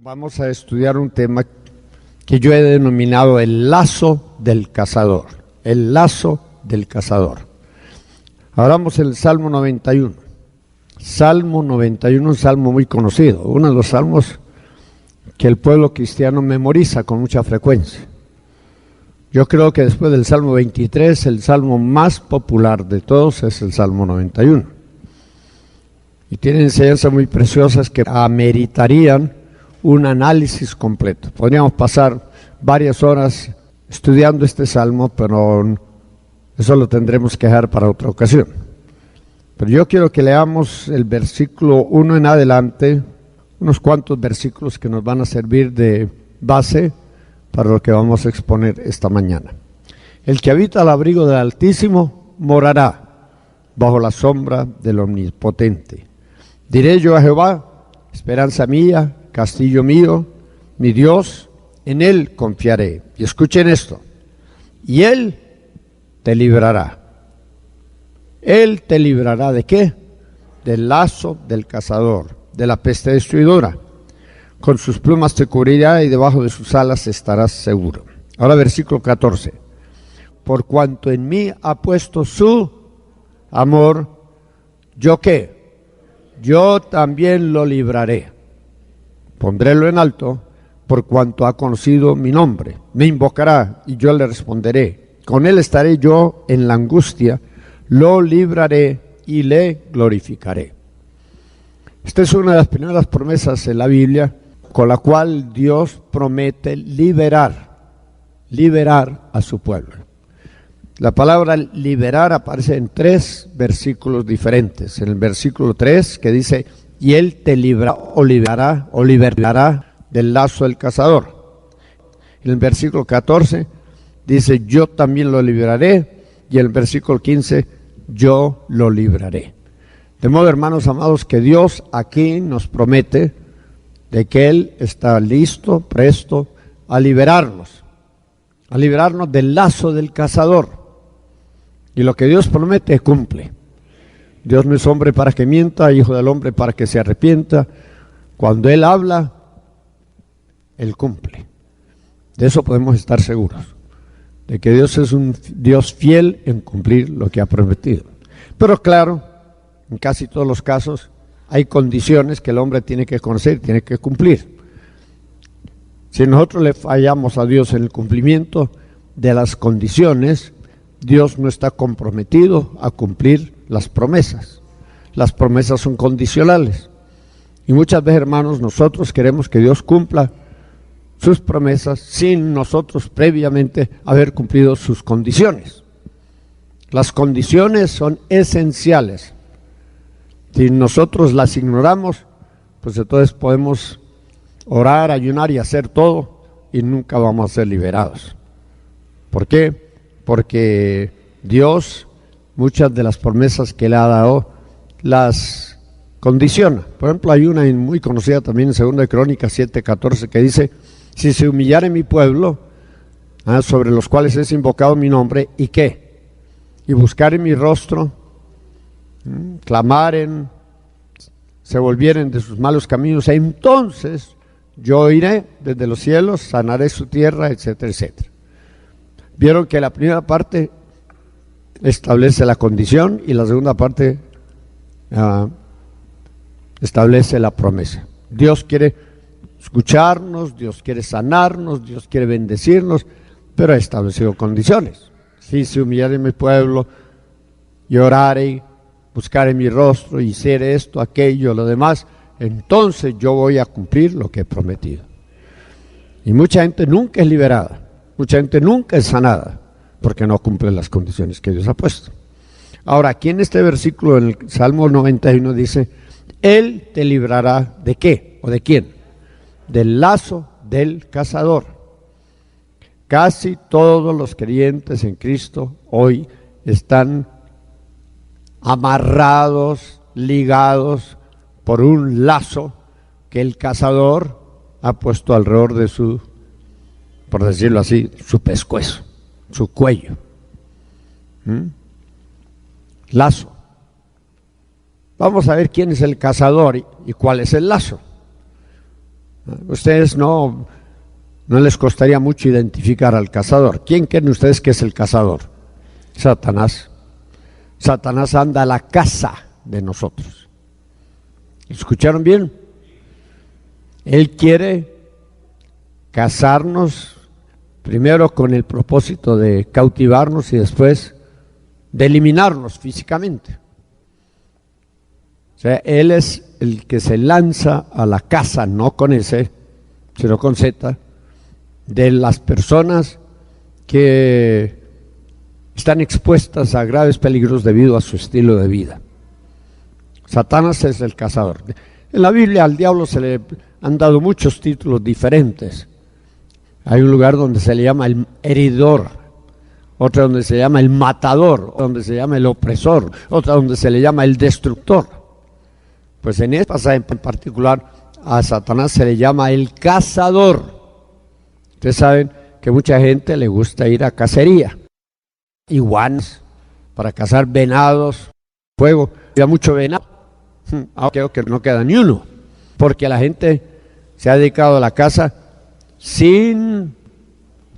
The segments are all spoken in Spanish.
Vamos a estudiar un tema que yo he denominado el lazo del cazador. El lazo del cazador. Hablamos del Salmo 91. Salmo 91, un salmo muy conocido, uno de los salmos que el pueblo cristiano memoriza con mucha frecuencia. Yo creo que después del Salmo 23, el salmo más popular de todos es el Salmo 91. Y tiene enseñanzas muy preciosas que ameritarían un análisis completo. Podríamos pasar varias horas estudiando este salmo, pero eso lo tendremos que dejar para otra ocasión. Pero yo quiero que leamos el versículo 1 en adelante, unos cuantos versículos que nos van a servir de base para lo que vamos a exponer esta mañana. El que habita al abrigo del Altísimo morará bajo la sombra del Omnipotente. Diré yo a Jehová, esperanza mía, castillo mío, mi Dios, en Él confiaré. Y escuchen esto, y Él te librará. Él te librará ¿de qué? Del lazo del cazador, de la peste destruidora. Con sus plumas te cubrirá y debajo de sus alas estarás seguro. Ahora versículo 14. Por cuanto en mí ha puesto su amor, ¿yo qué? Yo también lo libraré. Pondrélo en alto, por cuanto ha conocido mi nombre. Me invocará y yo le responderé. Con él estaré yo en la angustia, lo libraré y le glorificaré. Esta es una de las primeras promesas en la Biblia con la cual Dios promete liberar a su pueblo. La palabra liberar aparece en 3 versículos diferentes. En el versículo 3 que dice, y Él te librará o liberará del lazo del cazador. En el versículo 14 dice, yo también lo libraré. Y en el versículo 15, yo lo libraré. De modo, hermanos amados, que Dios aquí nos promete de que Él está listo, presto a liberarnos del lazo del cazador. Y lo que Dios promete, cumple. Dios no es hombre para que mienta, hijo del hombre para que se arrepienta. Cuando Él habla, Él cumple. De eso podemos estar seguros, de que Dios es un Dios fiel en cumplir lo que ha prometido. Pero claro, en casi todos los casos hay condiciones que el hombre tiene que conocer, tiene que cumplir. Si nosotros le fallamos a Dios en el cumplimiento de las condiciones, Dios no está comprometido a cumplir las promesas. Las promesas son condicionales. Y muchas veces, hermanos, nosotros queremos que Dios cumpla sus promesas sin nosotros previamente haber cumplido sus condiciones. Las condiciones son esenciales. Si nosotros las ignoramos, pues entonces podemos orar, ayunar y hacer todo y nunca vamos a ser liberados. ¿Por qué? Porque Dios, muchas de las promesas que le ha dado, las condiciona. Por ejemplo, hay una muy conocida también en 2 Crónicas 7:14 que dice, si se humillare mi pueblo, sobre los cuales es invocado mi nombre, ¿y qué? Y buscaren mi rostro, clamaren, se volvieren de sus malos caminos, entonces yo iré desde los cielos, sanaré su tierra, etcétera, etcétera. Vieron que la primera parte establece la condición y la segunda parte establece la promesa. Dios quiere escucharnos, Dios quiere sanarnos, Dios quiere bendecirnos, pero ha establecido condiciones. Si se humillare mi pueblo, y orare, buscaré mi rostro, y hiciere esto, aquello, lo demás, entonces yo voy a cumplir lo que he prometido. Y mucha gente nunca es liberada. Mucha gente nunca es sanada porque no cumple las condiciones que Dios ha puesto. Ahora, aquí en este versículo, en el Salmo 91, dice, Él te librará ¿de qué? ¿O de quién? Del lazo del cazador. Casi todos los creyentes en Cristo hoy están amarrados, ligados por un lazo que el cazador ha puesto alrededor de su, por decirlo así, su pescuezo, su cuello. Lazo. Vamos a ver quién es el cazador y cuál es el lazo. Ustedes no les costaría mucho identificar al cazador. ¿Quién creen ustedes que es el cazador? Satanás. Satanás anda a la caza de nosotros. ¿Escucharon bien? Él quiere cazarnos primero con el propósito de cautivarnos y después de eliminarnos físicamente. O sea, él es el que se lanza a la caza, no con S, sino con Z, de las personas que están expuestas a graves peligros debido a su estilo de vida. Satanás es el cazador. En la Biblia al diablo se le han dado muchos títulos diferentes. Hay un lugar donde se le llama el heridor, otro donde se llama el matador, donde se llama el opresor, otra donde se le llama el destructor. Pues en este pasaje en particular a Satanás se le llama el cazador. Ustedes saben que mucha gente le gusta ir a cacería, iguanas, para cazar venados, fuego. Había mucho venado, ahora creo que no queda ni uno, porque la gente se ha dedicado a la caza sin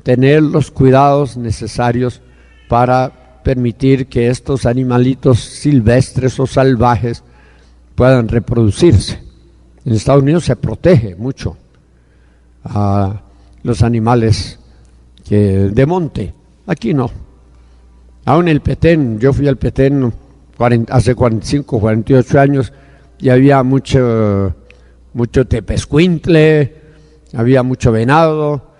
tener los cuidados necesarios para permitir que estos animalitos silvestres o salvajes puedan reproducirse. En Estados Unidos se protege mucho a los animales de monte. Aquí no. Aún el Petén, yo fui al Petén hace 45, 48 años y había mucho tepezcuintle, había mucho venado,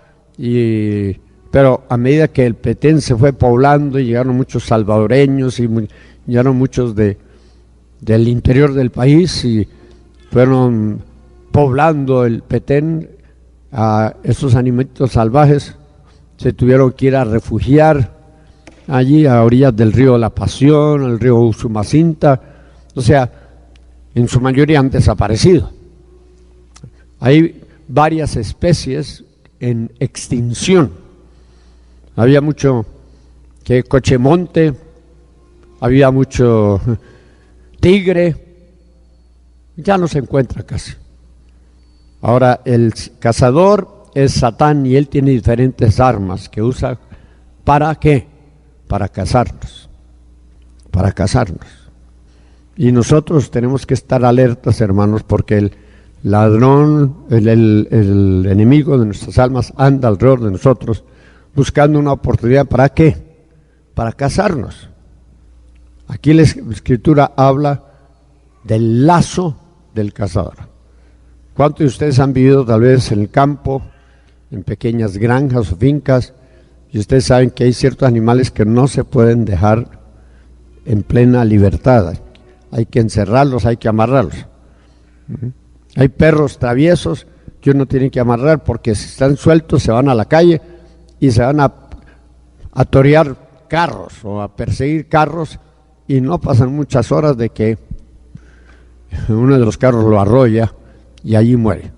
pero a medida que el Petén se fue poblando y llegaron muchos salvadoreños y llegaron muchos del interior del país y fueron poblando el Petén, a esos animalitos salvajes se tuvieron que ir a refugiar allí a orillas del río La Pasión, el río Usumacinta, o sea, en su mayoría han desaparecido. Hay varias especies en extinción. Había mucho cochemonte, había mucho tigre, ya no se encuentra casi. Ahora el cazador es Satán y él tiene diferentes armas que usa. ¿Para qué? Para cazarnos, para cazarnos. Y nosotros tenemos que estar alertas, hermanos, porque el ladrón, el enemigo de nuestras almas anda alrededor de nosotros buscando una oportunidad. ¿Para qué? Para cazarnos. Aquí la Escritura habla del lazo del cazador. ¿Cuántos de ustedes han vivido tal vez en el campo, en pequeñas granjas o fincas, y ustedes saben que hay ciertos animales que no se pueden dejar en plena libertad? Hay que encerrarlos, hay que amarrarlos. Hay perros traviesos que uno tiene que amarrar porque si están sueltos se van a la calle y se van a torear carros o a perseguir carros y no pasan muchas horas de que uno de los carros lo arrolla y allí muere.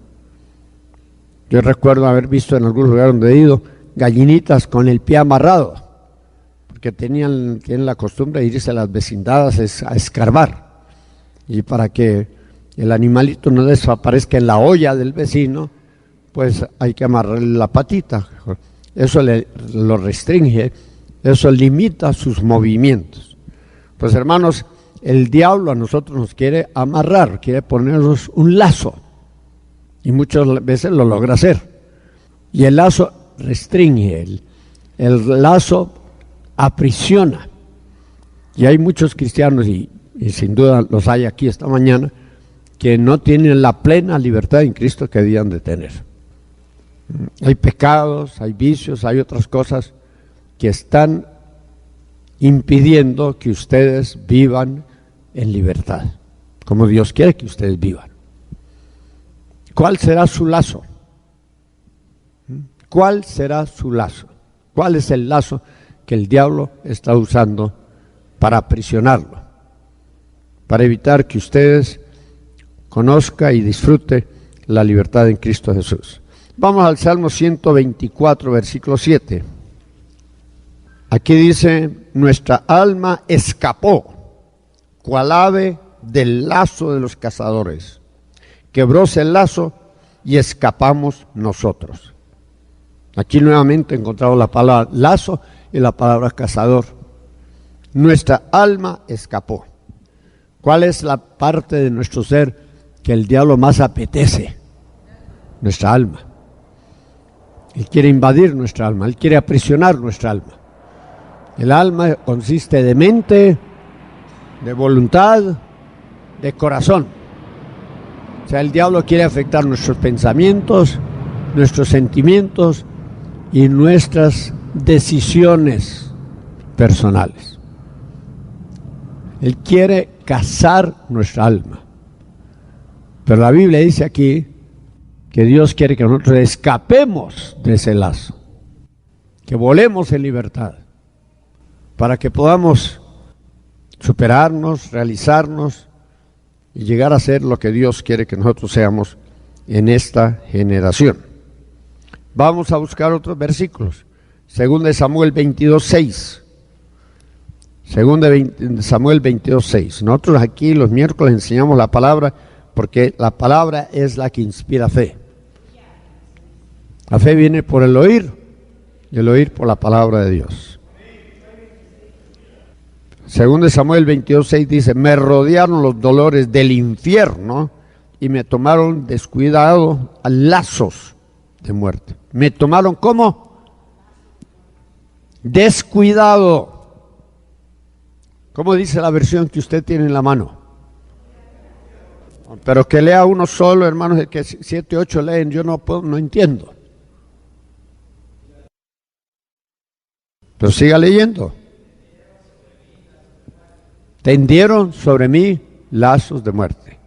Yo recuerdo haber visto en algún lugar donde he ido gallinitas con el pie amarrado, porque tienen la costumbre de irse a las vecindades a escarbar, y para que el animalito no desaparezca en la olla del vecino, pues hay que amarrarle la patita. Eso lo restringe, eso limita sus movimientos. Pues hermanos, el diablo a nosotros nos quiere amarrar, quiere ponernos un lazo, y muchas veces lo logra hacer. Y el lazo restringe, el lazo aprisiona. Y hay muchos cristianos, y sin duda los hay aquí esta mañana, que no tienen la plena libertad en Cristo que debían de tener. Hay pecados, hay vicios, hay otras cosas que están impidiendo que ustedes vivan en libertad, como Dios quiere que ustedes vivan. ¿Cuál será su lazo? ¿Cuál será su lazo? ¿Cuál es el lazo que el diablo está usando para aprisionarlo? Para evitar que ustedes conozcan y disfruten la libertad en Cristo Jesús. Vamos al Salmo 124, versículo 7. Aquí dice: nuestra alma escapó, cual ave del lazo de los cazadores. Quebróse el lazo y escapamos nosotros. Aquí nuevamente encontramos la palabra lazo y la palabra cazador. Nuestra alma escapó. ¿Cuál es la parte de nuestro ser que el diablo más apetece? Nuestra alma. Él quiere invadir nuestra alma, él quiere aprisionar nuestra alma. El alma consiste de mente, de voluntad, de corazón. O sea, el diablo quiere afectar nuestros pensamientos, nuestros sentimientos y nuestras decisiones personales. Él quiere cazar nuestra alma. Pero la Biblia dice aquí que Dios quiere que nosotros escapemos de ese lazo, que volemos en libertad, para que podamos superarnos, realizarnos y llegar a ser lo que Dios quiere que nosotros seamos en esta generación. Vamos a buscar otros versículos. 2 Samuel 22:6. 2 Samuel 22:6. Nosotros aquí los miércoles enseñamos la palabra porque la palabra es la que inspira fe. La fe viene por el oír y el oír por la palabra de Dios. 2 Samuel 22:6 dice: me rodearon los dolores del infierno y me tomaron descuidado a lazos de muerte. ¿Me tomaron cómo? Descuidado. ¿Cómo dice la versión que usted tiene en la mano? Pero que lea uno solo, hermanos, de que 7, 8 leen, yo no entiendo. Pero siga leyendo. Tendieron sobre mí lazos de muerte.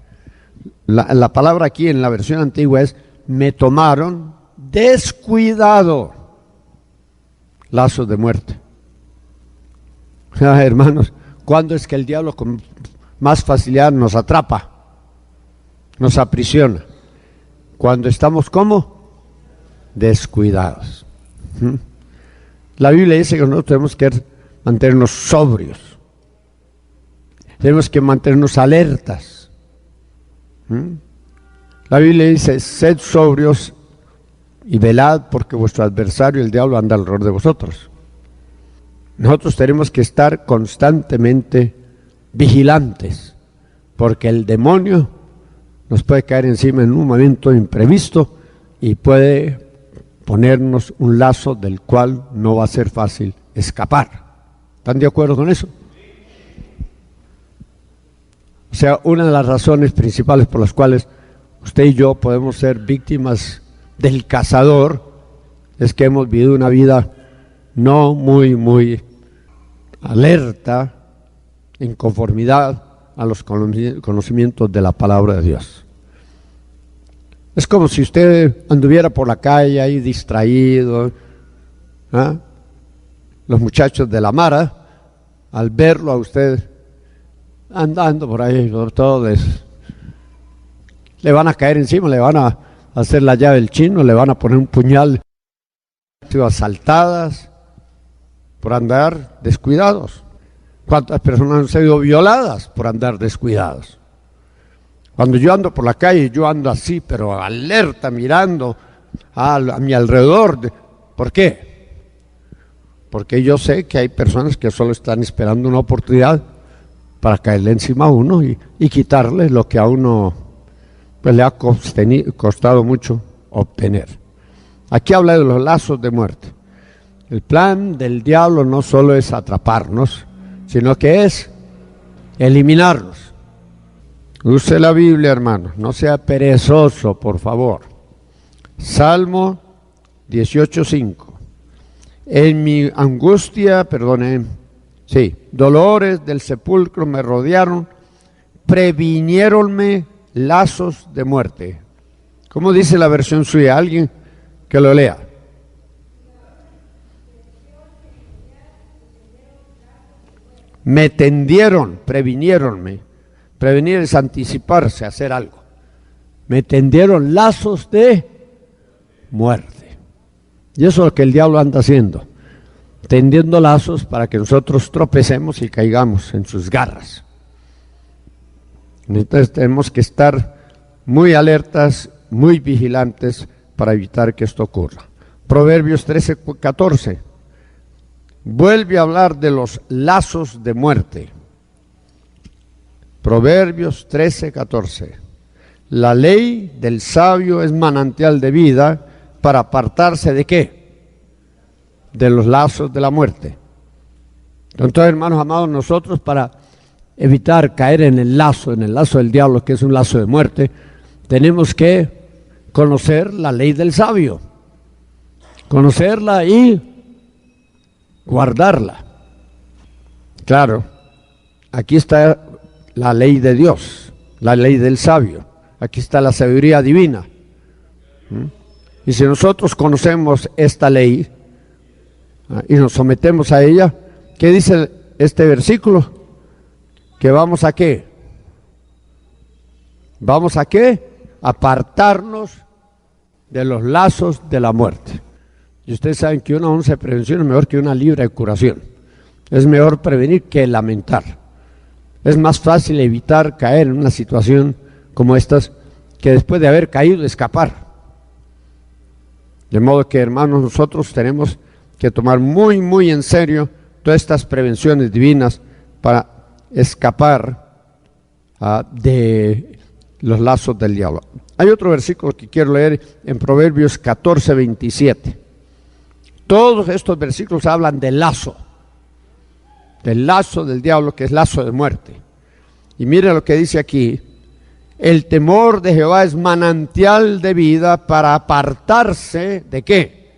La palabra aquí en la versión antigua es: me tomaron descuidado lazos de muerte. Hermanos, ¿cuándo es que el diablo con más facilidad nos atrapa? Nos aprisiona. Cuando estamos ¿cómo? Descuidados. La Biblia dice que nosotros tenemos que mantenernos sobrios. Tenemos que mantenernos alertas. La Biblia dice: sed sobrios y velad, porque vuestro adversario, el diablo, anda alrededor de vosotros. Nosotros tenemos que estar constantemente vigilantes, porque el demonio nos puede caer encima en un momento imprevisto y puede ponernos un lazo del cual no va a ser fácil escapar. ¿Están de acuerdo con eso? O sea, una de las razones principales por las cuales usted y yo podemos ser víctimas del cazador es que hemos vivido una vida no muy alerta, en conformidad a los conocimientos de la palabra de Dios. Es como si usted anduviera por la calle ahí distraído, ¿eh? Los muchachos de la Mara, al verlo a usted andando por ahí, le van a caer encima, le van a hacer la llave del chino, le van a poner un puñal, asaltadas por andar descuidados. ¿Cuántas personas han sido violadas por andar descuidados? Cuando yo ando por la calle, yo ando así, pero alerta, mirando a mi alrededor. ¿Por qué? Porque yo sé que hay personas que solo están esperando una oportunidad para caerle encima a uno y quitarle lo que a uno pues, le ha costado mucho obtener. Aquí habla de los lazos de muerte. El plan del diablo no solo es atraparnos, sino que es eliminarnos. Use la Biblia, hermano, no sea perezoso, por favor. Salmo 18:5. En mi angustia, dolores del sepulcro me rodearon, previniéronme lazos de muerte. ¿Cómo dice la versión suya? Alguien que lo lea. Me tendieron, previniéronme. Prevenir es anticiparse, hacer algo. Me tendieron lazos de muerte. Y eso es lo que el diablo anda haciendo. Tendiendo lazos para que nosotros tropecemos y caigamos en sus garras. Entonces tenemos que estar muy alertas muy vigilantes para evitar que esto ocurra. Proverbios 13:14 vuelve a hablar de los lazos de muerte. Proverbios 13:14. La ley del sabio es manantial de vida para apartarse ¿de qué? De los lazos de la muerte. Entonces, hermanos amados, nosotros para evitar caer en el lazo del diablo, que es un lazo de muerte, tenemos que conocer la ley del sabio, conocerla y guardarla. Claro, aquí está la ley de Dios, la ley del sabio, aquí está la sabiduría divina. Y si nosotros conocemos esta ley y nos sometemos a ella, ¿qué dice este versículo? Que vamos a ¿qué? ¿Vamos a qué? Apartarnos de los lazos de la muerte. Y ustedes saben que una onza de prevención es mejor que una libra de curación. Es mejor prevenir que lamentar. Es más fácil evitar caer en una situación como estas que después de haber caído escapar. De modo que, hermanos, nosotros tenemos que tomar muy, muy en serio todas estas prevenciones divinas para escapar de los lazos del diablo. Hay otro versículo que quiero leer en Proverbios 14:27. Todos estos versículos hablan del lazo del diablo, que es lazo de muerte. Y mire lo que dice aquí: el temor de Jehová es manantial de vida para apartarse ¿de qué?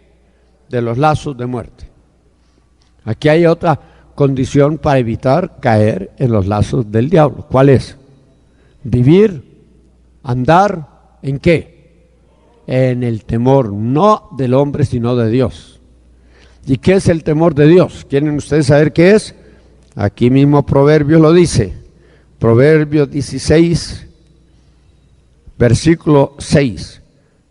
De los lazos de muerte. Aquí hay otra condición para evitar caer en los lazos del diablo. ¿Cuál es? Vivir, andar, ¿en qué? En el temor, no del hombre, sino de Dios. ¿Y qué es el temor de Dios? ¿Quieren ustedes saber qué es? Aquí mismo Proverbios lo dice. Proverbios 16, versículo 6.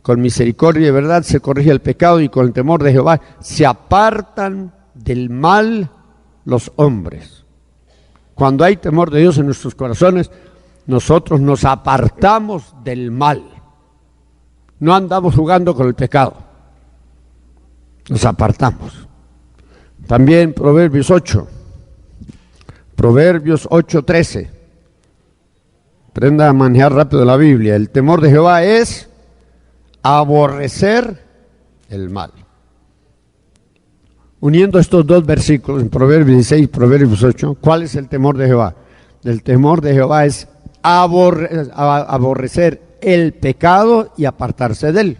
Con misericordia y verdad se corrige el pecado, y con el temor de Jehová se apartan del mal los hombres. Cuando hay temor de Dios en nuestros corazones, nosotros nos apartamos del mal. No andamos jugando con el pecado. Nos apartamos. También Proverbios 8. Proverbios 8:13. Aprenda a manejar rápido la Biblia. El temor de Jehová es aborrecer el mal. Uniendo estos dos versículos, en Proverbios 16 y Proverbios 8, ¿cuál es el temor de Jehová? El temor de Jehová es aborrecer el pecado y apartarse de él.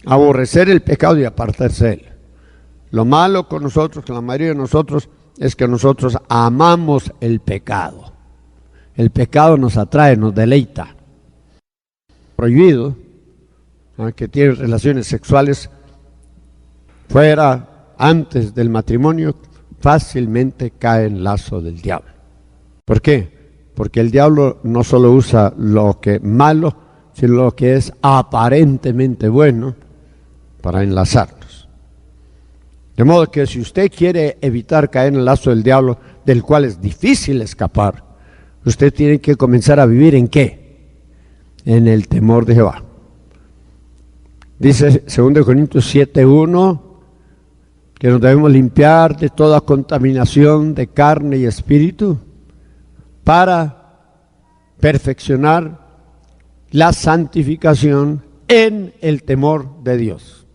Aborrecer el pecado y apartarse de él. Lo malo con nosotros, con la mayoría de nosotros, es que nosotros amamos el pecado. El pecado nos atrae, nos deleita. Prohibido que tiene relaciones sexuales fuera, antes del matrimonio, fácilmente cae en lazo del diablo. ¿Por qué? Porque el diablo no solo usa lo que es malo, sino lo que es aparentemente bueno para enlazarnos. De modo que si usted quiere evitar caer en el lazo del diablo, del cual es difícil escapar, usted tiene que comenzar a vivir ¿en qué? En el temor de Jehová. Dice 2 Corintios 7:1 que nos debemos limpiar de toda contaminación de carne y espíritu para perfeccionar la santificación en el temor de Dios.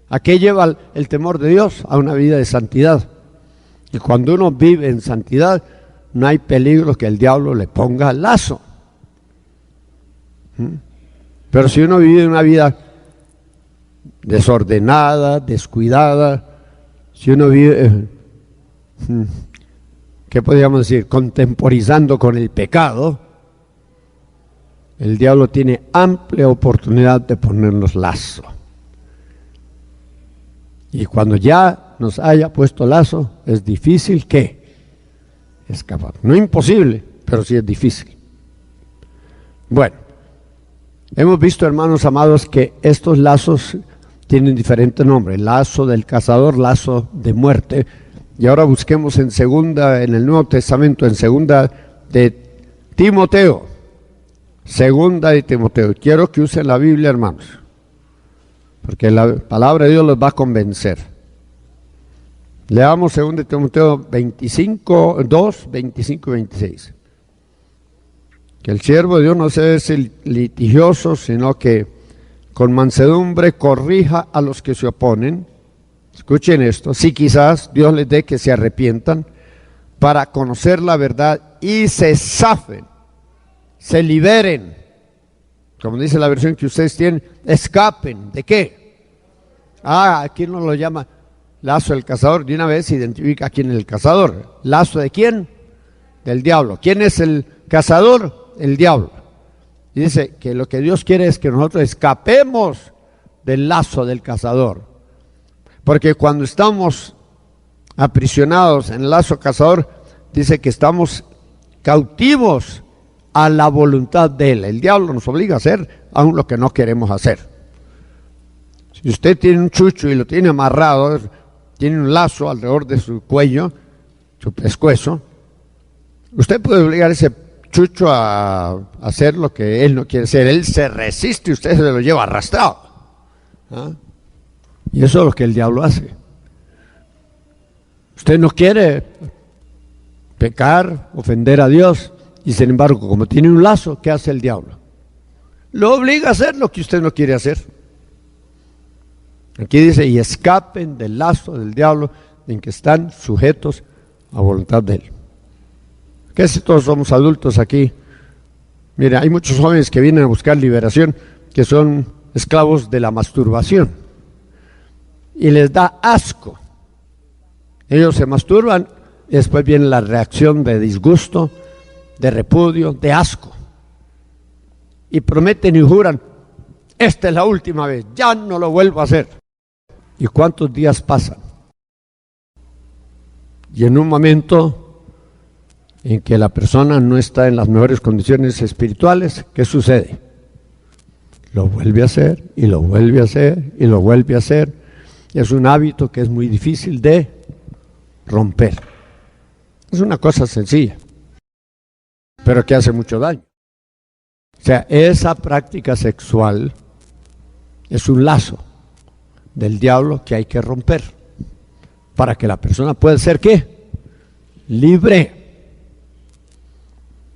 ¿A qué lleva el temor de Dios? A una vida de santidad. Y cuando uno vive en santidad, no hay peligro que el diablo le ponga lazo. Pero si uno vive una vida desordenada, descuidada, si uno vive, ¿qué podríamos decir? Contemporizando con el pecado, el diablo tiene amplia oportunidad de ponernos lazo. Y cuando ya nos haya puesto lazo, es difícil que escapar. No imposible, pero sí es difícil. Bueno, hemos visto, hermanos amados, que estos lazos tienen diferentes nombres: lazo del cazador, lazo de muerte. Y ahora busquemos en el Nuevo Testamento, en segunda de Timoteo, Segunda de Timoteo. Quiero que usen la Biblia, hermanos, porque la palabra de Dios los va a convencer. Leamos 2 de Timoteo 25, 2, 25 y 26. Que el siervo de Dios no sea litigioso, sino que con mansedumbre corrija a los que se oponen. Escuchen esto, si quizás Dios les dé que se arrepientan para conocer la verdad y se zafen, se liberen, como dice la versión que ustedes tienen, escapen. ¿De qué? Aquí no lo llama lazo del cazador. De una vez identifica a quién es el cazador. ¿Lazo de quién? Del diablo. ¿Quién es el cazador? El diablo. Y dice que lo que Dios quiere es que nosotros escapemos del lazo del cazador. Porque cuando estamos aprisionados en el lazo cazador, dice que estamos cautivos a la voluntad de él. El diablo nos obliga a hacer aún lo que no queremos hacer. Si usted tiene un chucho y lo tiene amarrado, tiene un lazo alrededor de su cuello, su pescuezo, usted puede obligar a ese chucho a hacer lo que él no quiere hacer. Él se resiste y usted se lo lleva arrastrado. Y eso es lo que el diablo hace. Usted no quiere pecar, ofender a Dios, y sin embargo, como tiene un lazo, ¿qué hace el diablo? Lo obliga a hacer lo que usted no quiere hacer. Aquí dice, y escapen del lazo del diablo en que están sujetos a voluntad de él. ¿Qué si todos somos adultos aquí? Mire, hay muchos jóvenes que vienen a buscar liberación, que son esclavos de la masturbación. Y les da asco. Ellos se masturban y después viene la reacción de disgusto, de repudio, de asco. Y prometen y juran, esta es la última vez, ya no lo vuelvo a hacer. ¿Y cuántos días pasan? Y en un momento en que la persona no está en las mejores condiciones espirituales, ¿qué sucede? Lo vuelve a hacer, y lo vuelve a hacer, y lo vuelve a hacer. Es un hábito que es muy difícil de romper. Es una cosa sencilla, pero que hace mucho daño. O sea, esa práctica sexual es un lazo del diablo que hay que romper para que la persona pueda ser ¿qué? Libre.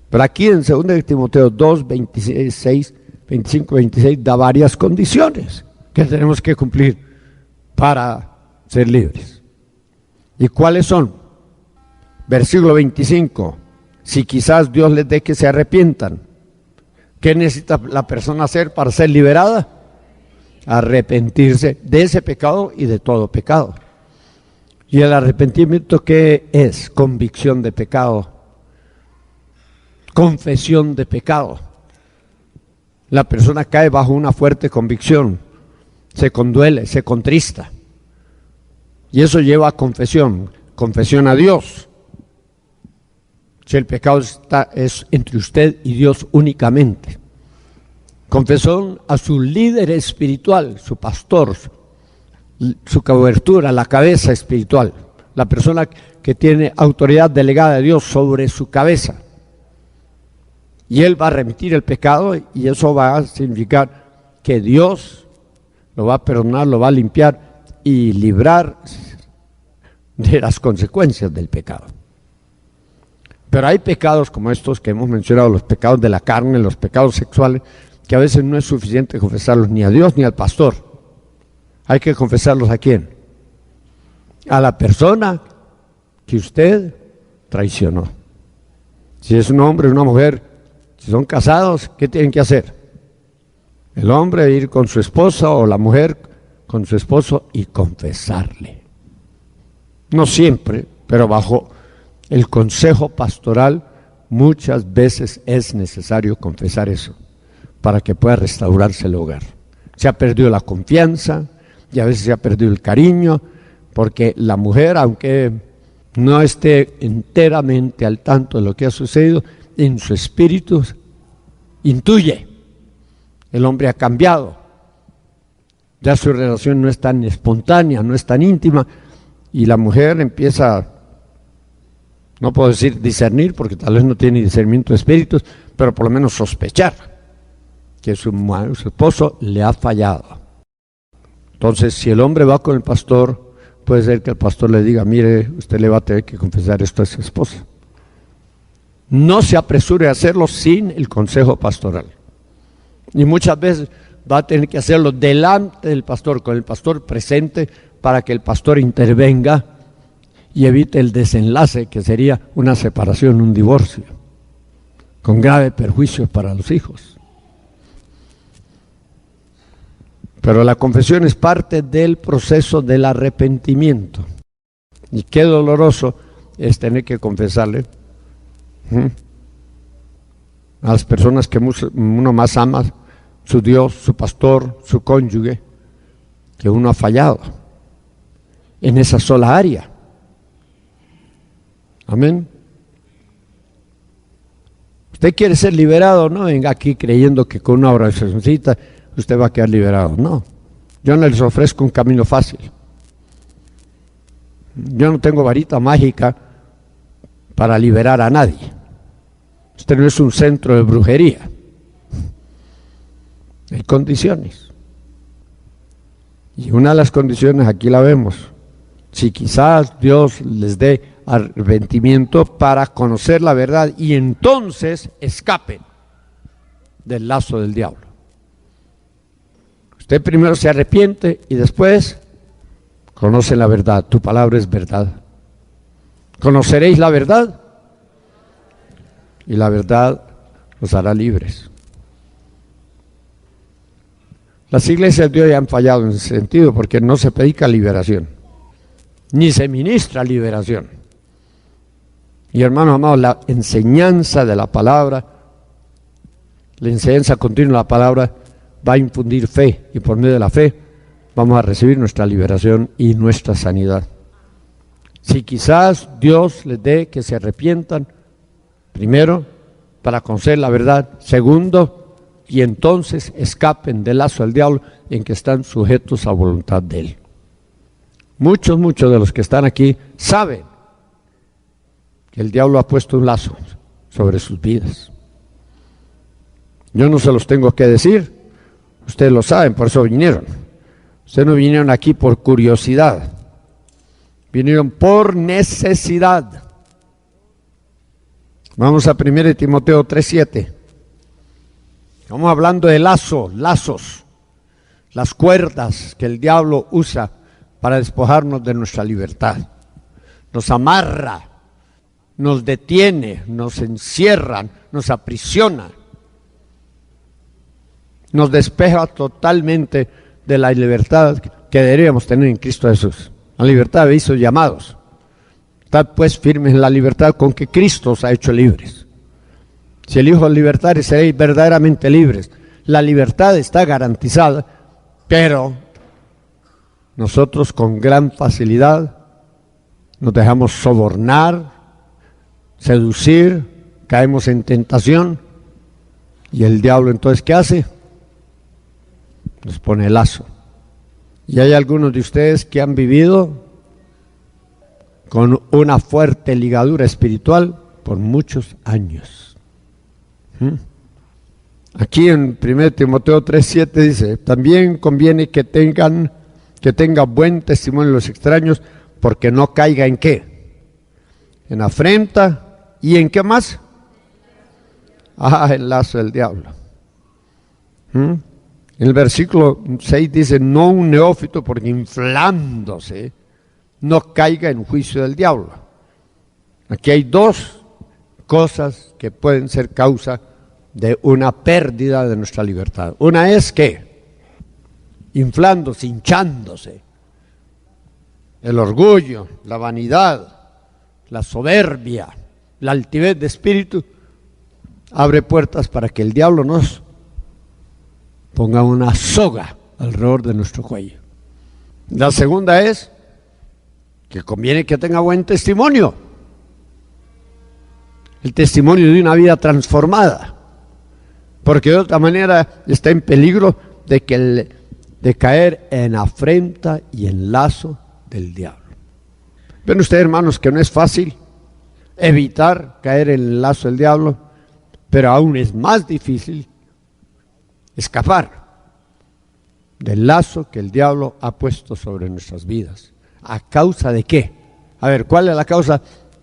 Pero aquí en 2 de Timoteo 2, 26, 25, 26 da varias condiciones que tenemos que cumplir para ser libres. ¿Y cuáles son? Versículo 25, si quizás Dios les dé que se arrepientan, ¿qué necesita la persona hacer para ser liberada? Arrepentirse de ese pecado y de todo pecado. ¿Y el arrepentimiento qué es? Convicción de pecado, confesión de pecado. La persona cae bajo una fuerte convicción, se conduele, se contrista. Y eso lleva a confesión a Dios. Si el pecado es entre usted y Dios únicamente. Confesión a su líder espiritual, su pastor, su cobertura, la cabeza espiritual, la persona que tiene autoridad delegada de Dios sobre su cabeza. Y él va a remitir el pecado y eso va a significar que Dios lo va a perdonar, lo va a limpiar y librar de las consecuencias del pecado. Pero hay pecados como estos que hemos mencionado, los pecados de la carne, los pecados sexuales, que a veces no es suficiente confesarlos ni a Dios ni al pastor. Hay que confesarlos ¿a quién? A la persona que usted traicionó. Si es un hombre o una mujer, si son casados, ¿qué tienen que hacer? El hombre ir con su esposa o la mujer con su esposo y confesarle. No siempre, pero bajo el consejo pastoral muchas veces es necesario confesar eso para que pueda restaurarse el hogar. Se ha perdido la confianza y a veces se ha perdido el cariño, porque la mujer, aunque no esté enteramente al tanto de lo que ha sucedido, en su espíritu intuye. El hombre ha cambiado. Ya su relación no es tan espontánea, no es tan íntima, y la mujer empieza, no puedo decir discernir, porque tal vez no tiene discernimiento de espíritus, pero por lo menos sospechar. que su esposo le ha fallado. Entonces, si el hombre va con el pastor, puede ser que el pastor le diga, mire, usted le va a tener que confesar esto a su esposa. No se apresure a hacerlo sin el consejo pastoral. Y muchas veces va a tener que hacerlo delante del pastor, con el pastor presente, para que el pastor intervenga y evite el desenlace, que sería una separación, un divorcio, con grave perjuicio para los hijos. Pero la confesión es parte del proceso del arrepentimiento. Y qué doloroso es tener que confesarle a las personas que uno más ama, su Dios, su pastor, su cónyuge, que uno ha fallado en esa sola área. Amén. Usted quiere ser liberado, no venga aquí creyendo que con una oracióncita usted va a quedar liberado. No, yo no les ofrezco un camino fácil. Yo no tengo varita mágica para liberar a nadie. Este no es un centro de brujería. Hay condiciones. Y una de las condiciones aquí la vemos. Si quizás Dios les dé arrepentimiento para conocer la verdad y entonces escapen del lazo del diablo. Usted primero se arrepiente y después conoce la verdad. Tu palabra es verdad. Conoceréis la verdad y la verdad los hará libres. Las iglesias de hoy han fallado en ese sentido porque no se predica liberación, ni se ministra liberación. Y hermanos amados, la enseñanza de la palabra, la enseñanza continua de la palabra va a infundir fe, y por medio de la fe vamos a recibir nuestra liberación y nuestra sanidad. Si quizás Dios les dé que se arrepientan, primero, para conocer la verdad, segundo, y entonces escapen del lazo del diablo en que están sujetos a voluntad de él. Muchos de los que están aquí saben que el diablo ha puesto un lazo sobre sus vidas. Yo no se los tengo que decir, ustedes lo saben, por eso vinieron. Ustedes no vinieron aquí por curiosidad, vinieron por necesidad. Vamos a 1 Timoteo 3:7. Estamos hablando de lazos, las cuerdas que el diablo usa para despojarnos de nuestra libertad. Nos amarra, nos detiene, nos encierra, nos aprisiona, nos despeja totalmente de la libertad que deberíamos tener en Cristo Jesús. La libertad habéis sido llamados. Estad pues firmes en la libertad con que Cristo os ha hecho libres. Si el Hijo os libertare, seréis verdaderamente libres. La libertad está garantizada, pero nosotros con gran facilidad nos dejamos sobornar, seducir, caemos en tentación, y el diablo entonces ¿qué hace? Nos pone el lazo. Y hay algunos de ustedes que han vivido con una fuerte ligadura espiritual por muchos años. Aquí en 1 Timoteo 3:7 dice, también conviene que tenga buen testimonio los extraños, porque no caiga en ¿qué? En afrenta y en ¿qué más? El lazo del diablo. En el versículo 6 dice, no un neófito, porque inflándose no caiga en juicio del diablo. Aquí hay dos cosas que pueden ser causa de una pérdida de nuestra libertad. Una es que, inflándose, hinchándose, el orgullo, la vanidad, la soberbia, la altivez de espíritu, abre puertas para que el diablo nos ponga una soga alrededor de nuestro cuello. La segunda es que conviene que tenga buen testimonio, el testimonio de una vida transformada, porque de otra manera está en peligro de caer en afrenta y en lazo del diablo. Ven ustedes, hermanos, que no es fácil evitar caer en el lazo del diablo, pero aún es más difícil escapar del lazo que el diablo ha puesto sobre nuestras vidas. ¿A causa de qué? A ver, ¿cuál es la causa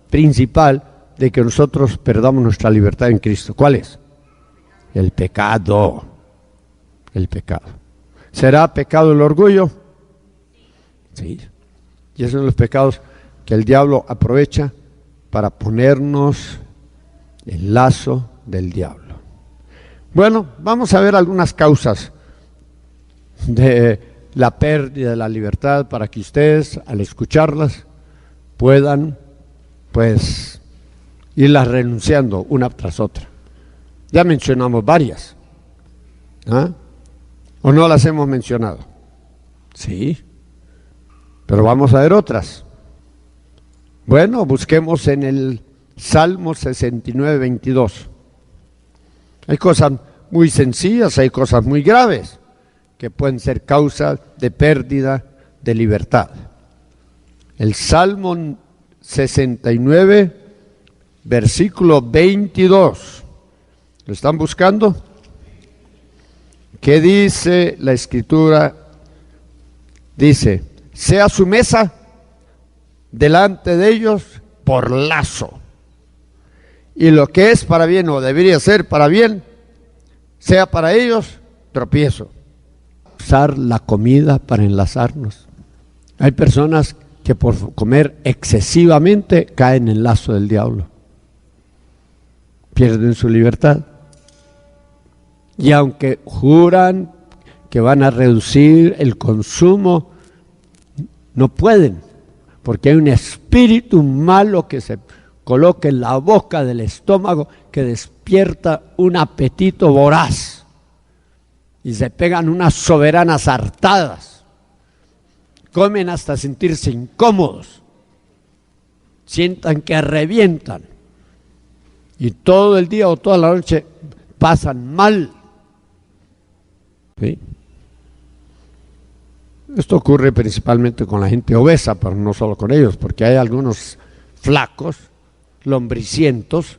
principal de que nosotros perdamos nuestra libertad en Cristo? ¿Cuál es? El pecado. El pecado. ¿Será pecado el orgullo? Sí. Y esos son los pecados que el diablo aprovecha para ponernos el lazo del diablo. Bueno, vamos a ver algunas causas de la pérdida de la libertad para que ustedes, al escucharlas, puedan, pues, irlas renunciando una tras otra. Ya mencionamos varias. ¿Ah? ¿O no las hemos mencionado? Sí. Pero vamos a ver otras. Bueno, busquemos en el Salmo 69, 22. Hay cosas muy sencillas, hay cosas muy graves que pueden ser causa de pérdida de libertad. El Salmo 69, versículo 22. ¿Lo están buscando? ¿Qué dice la Escritura? Dice: sea su mesa delante de ellos por lazo, y lo que es para bien o debería ser para bien, sea para ellos tropiezo. Usar la comida para enlazarnos. Hay personas que por comer excesivamente caen en el lazo del diablo, pierden su libertad, y aunque juran que van a reducir el consumo, no pueden, porque hay un espíritu malo que se coloca en la boca del estómago que despierta un apetito voraz y se pegan unas soberanas hartadas, comen hasta sentirse incómodos, sientan que revientan y todo el día o toda la noche pasan mal. ¿Sí? Esto ocurre principalmente con la gente obesa, pero no solo con ellos, porque hay algunos flacos, lombricientos,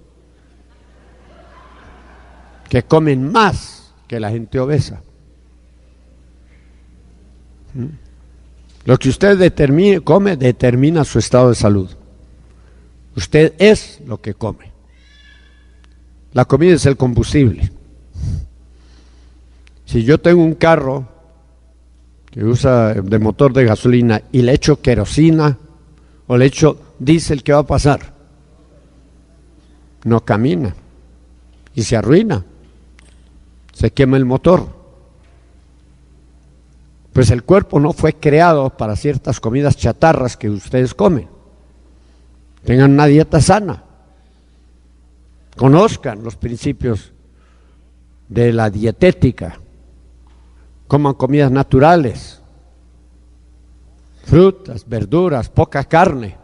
que comen más que la gente obesa. Lo que usted come determina su estado de salud. Usted es lo que come. La comida es el combustible. Si yo tengo un carro que usa de motor de gasolina y le echo querosina o le echo diésel, ¿qué va a pasar? No camina y se arruina, se quema el motor. Pues el cuerpo no fue creado para ciertas comidas chatarras que ustedes comen. Tengan una dieta sana, conozcan los principios de la dietética, coman comidas naturales, frutas, verduras, poca carne.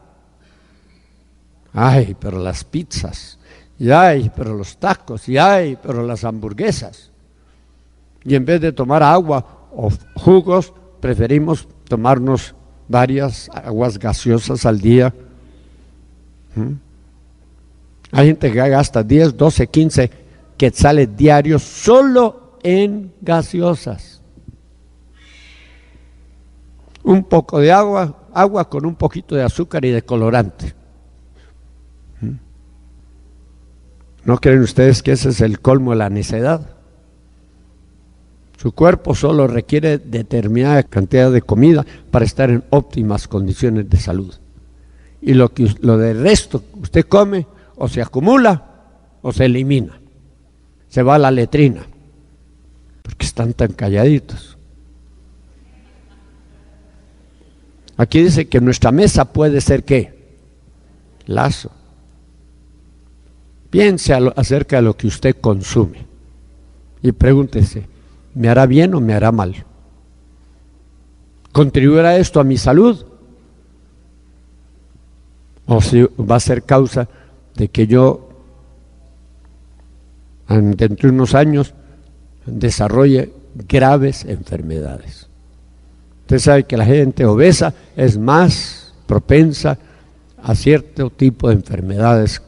Ay, pero las pizzas, y ay, pero los tacos, y ay, pero las hamburguesas. Y en vez de tomar agua o jugos, preferimos tomarnos varias aguas gaseosas al día. Hay gente que gasta 10, 12, 15 quetzales diarios solo en gaseosas. Un poco de agua con un poquito de azúcar y de colorante. ¿No creen ustedes que ese es el colmo de la necedad? Su cuerpo solo requiere determinada cantidad de comida para estar en óptimas condiciones de salud. Y lo del resto usted come o se acumula o se elimina. Se va a la letrina, porque están tan calladitos. Aquí dice que nuestra mesa puede ser ¿qué? Lazo. Piense acerca de lo que usted consume y pregúntese, ¿me hará bien o me hará mal? ¿Contribuirá esto a mi salud? ¿O si va a ser causa de que yo dentro de unos años desarrolle graves enfermedades? Usted sabe que la gente obesa es más propensa a cierto tipo de enfermedades.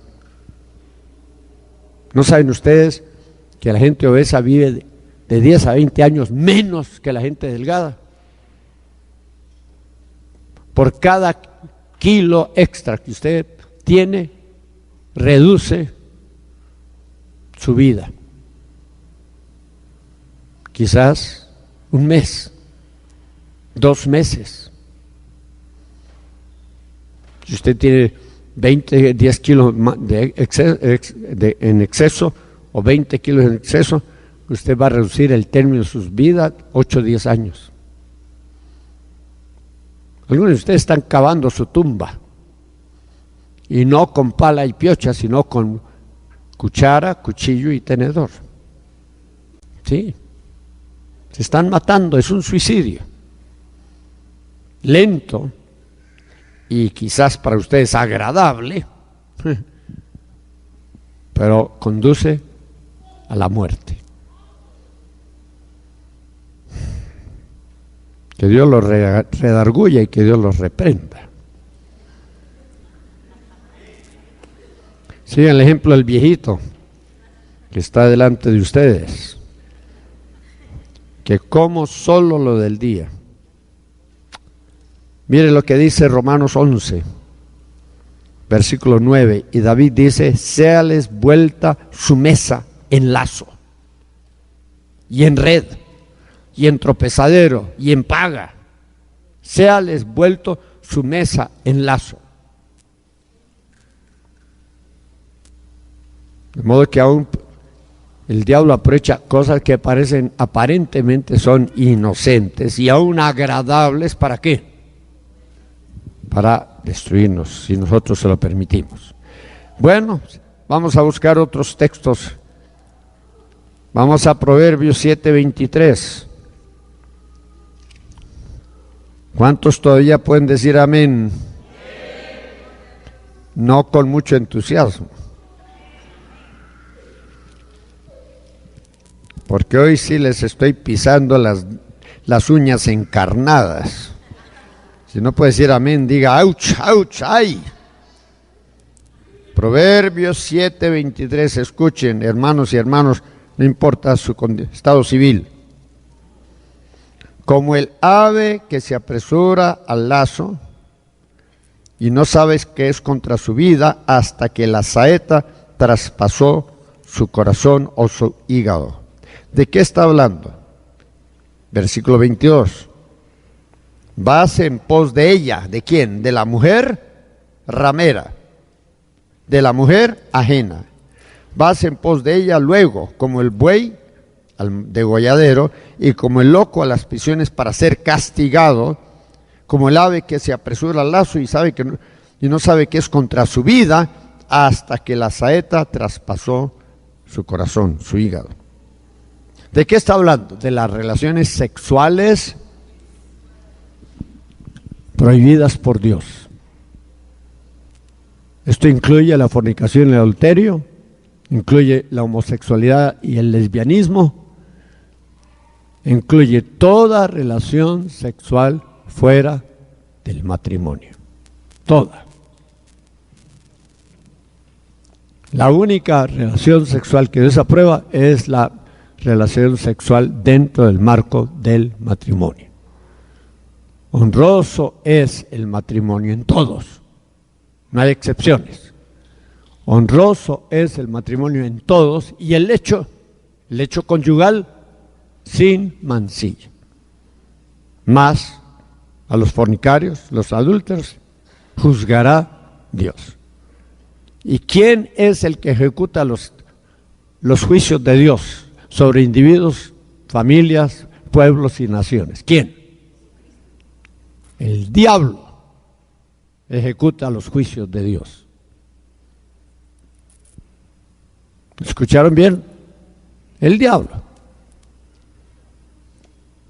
¿No saben ustedes que la gente obesa vive de 10 a 20 años menos que la gente delgada. Por cada kilo extra que usted tiene, reduce su vida. Quizás un mes, 2 meses. Si usted tiene 10 kilos en exceso o 20 kilos en exceso, usted va a reducir el término de sus vidas 8 o 10 años. Algunos de ustedes están cavando su tumba, y no con pala y piocha, sino con cuchara, cuchillo y tenedor. Sí, se están matando, es un suicidio lento y quizás para ustedes agradable, pero conduce a la muerte. Que Dios los redarguya y que Dios los reprenda. Sigan el ejemplo del viejito que está delante de ustedes, que como solo lo del día. Mire lo que dice Romanos 11, versículo 9, y David dice: séales vuelta su mesa en lazo, y en red, y en tropezadero, y en paga. Séales vuelto su mesa en lazo. De modo que aún el diablo aprovecha cosas que parecen aparentemente son inocentes y aún agradables. ¿Para qué? Para destruirnos, si nosotros se lo permitimos. Bueno, vamos a buscar otros textos. Vamos a Proverbios 7:23. ¿Cuántos todavía pueden decir amén? No con mucho entusiasmo, porque hoy sí les estoy pisando las uñas encarnadas. Si no puede decir amén, diga ouch, ouch, ay. Proverbios 7:23, escuchen, hermanos y hermanos, no importa su estado civil. Como el ave que se apresura al lazo y no sabes qué es contra su vida hasta que la saeta traspasó su corazón o su hígado. ¿De qué está hablando? Versículo 22. Vas en pos de ella. ¿De quién? De la mujer ramera, de la mujer ajena. Vas en pos de ella luego, como el buey al degolladero y como el loco a las prisiones para ser castigado, como el ave que se apresura al lazo y no sabe que es contra su vida hasta que la saeta traspasó su corazón, su hígado. ¿De qué está hablando? De las relaciones sexuales prohibidas por Dios. Esto incluye la fornicación y el adulterio, incluye la homosexualidad y el lesbianismo, incluye toda relación sexual fuera del matrimonio. Toda. La única relación sexual que desaprueba es la relación sexual dentro del marco del matrimonio. Honroso es el matrimonio en todos, no hay excepciones. Honroso es el matrimonio en todos y el hecho conyugal sin mancilla. Más a los fornicarios, los adúlteros, juzgará Dios. ¿Y quién es el que ejecuta los juicios de Dios sobre individuos, familias, pueblos y naciones? ¿Quién? El diablo ejecuta los juicios de Dios. ¿Escucharon bien? El diablo.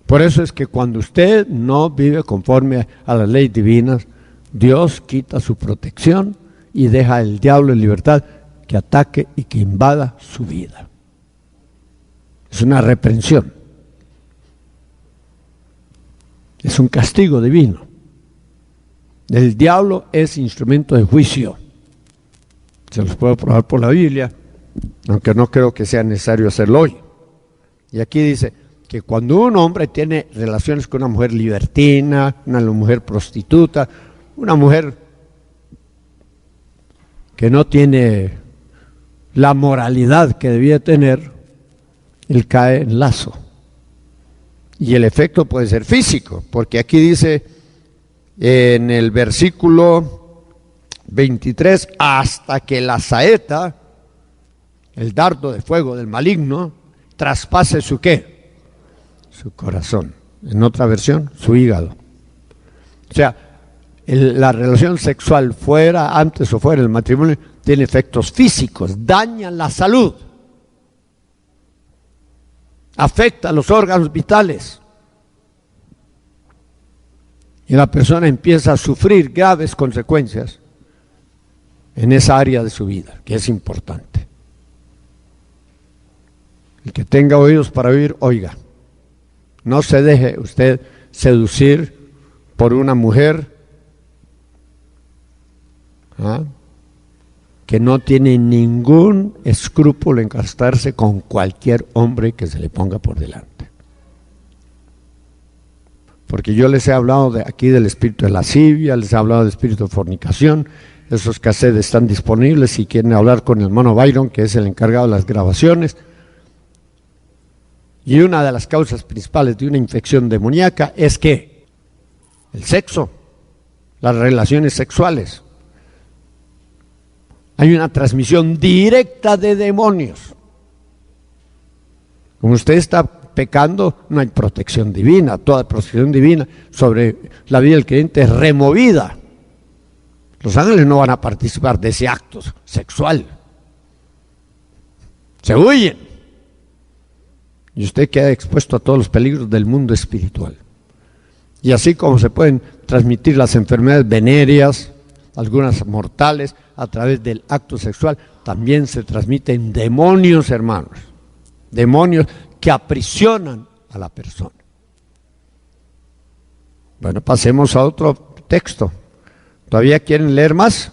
Por eso es que cuando usted no vive conforme a las leyes divinas, Dios quita su protección y deja al diablo en libertad que ataque y que invada su vida. Es una reprensión. Es un castigo divino. El diablo es instrumento de juicio. Se los puedo probar por la Biblia, aunque no creo que sea necesario hacerlo hoy. Y aquí dice que cuando un hombre tiene relaciones con una mujer libertina, una mujer prostituta, una mujer que no tiene la moralidad que debía tener, él cae en lazo. Y el efecto puede ser físico, porque aquí dice en el versículo 23, hasta que la saeta, el dardo de fuego del maligno, traspase su ¿qué? Su corazón. En otra versión, su hígado. O sea, la relación sexual fuera, antes o fuera del matrimonio, tiene efectos físicos, daña la salud, afecta los órganos vitales. Y la persona empieza a sufrir graves consecuencias en esa área de su vida, que es importante. El que tenga oídos para oír, oiga. No se deje usted seducir por una mujer que no tiene ningún escrúpulo en casarse con cualquier hombre que se le ponga por delante. Porque yo les he hablado aquí del espíritu de lascivia, les he hablado del espíritu de fornicación. Esos cassettes están disponibles si quieren hablar con el hermano Byron, que es el encargado de las grabaciones. Y una de las causas principales de una infección demoníaca es que el sexo, las relaciones sexuales. Hay una transmisión directa de demonios. Como usted está pecando, no hay protección divina. Toda protección divina sobre la vida del creyente es removida. Los ángeles no van a participar de ese acto sexual. Se huyen. Y usted queda expuesto a todos los peligros del mundo espiritual. Y así como se pueden transmitir las enfermedades venéreas, algunas mortales, a través del acto sexual, también se transmiten demonios, hermanos. Demonios que aprisionan a la persona. Bueno, pasemos a otro texto. ¿Todavía quieren leer más?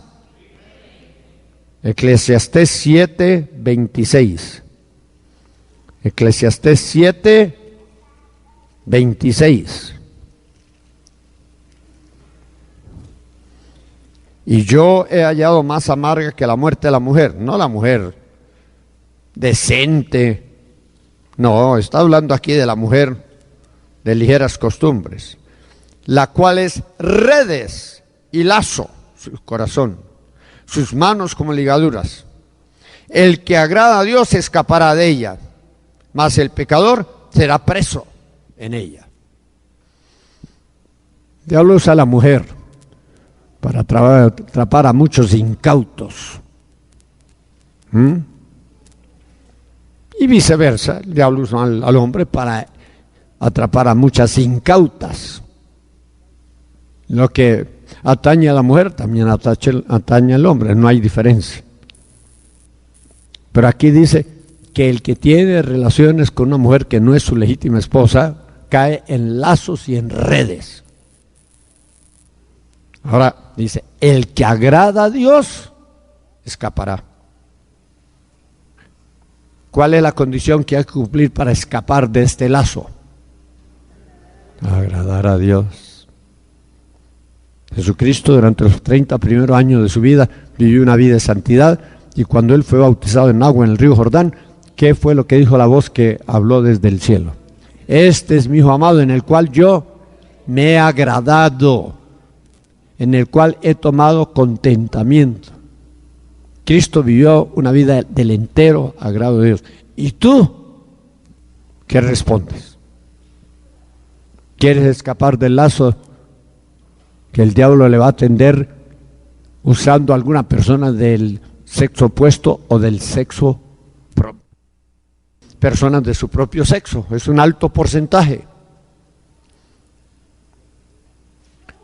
Eclesiastés 7, 26. Eclesiastés 7, 26. Y yo he hallado más amarga que la muerte de la mujer, no la mujer decente, no, está hablando aquí de la mujer de ligeras costumbres, la cual es redes y lazo, su corazón, sus manos como ligaduras. El que agrada a Dios escapará de ella, mas el pecador será preso en ella. Diablo usa a la mujer para atrapar a muchos incautos. Y viceversa, el diablo usa al hombre para atrapar a muchas incautas. Lo que atañe a la mujer también atañe al hombre, no hay diferencia. Pero aquí dice que el que tiene relaciones con una mujer que no es su legítima esposa, cae en lazos y en redes. Ahora dice, el que agrada a Dios escapará. ¿Cuál es la condición que hay que cumplir para escapar de este lazo? Agradar a Dios. Jesucristo durante los 30 primeros años de su vida vivió una vida de santidad, y cuando él fue bautizado en agua en el río Jordán, ¿qué fue lo que dijo la voz que habló desde el cielo? Este es mi hijo amado en el cual yo me he agradado, en el cual he tomado contentamiento. Cristo vivió una vida del entero agrado de Dios. ¿Y tú qué respondes? ¿Quieres escapar del lazo que el diablo le va a tender usando a alguna persona del sexo opuesto o del sexo propio? Personas de su propio sexo, es un alto porcentaje.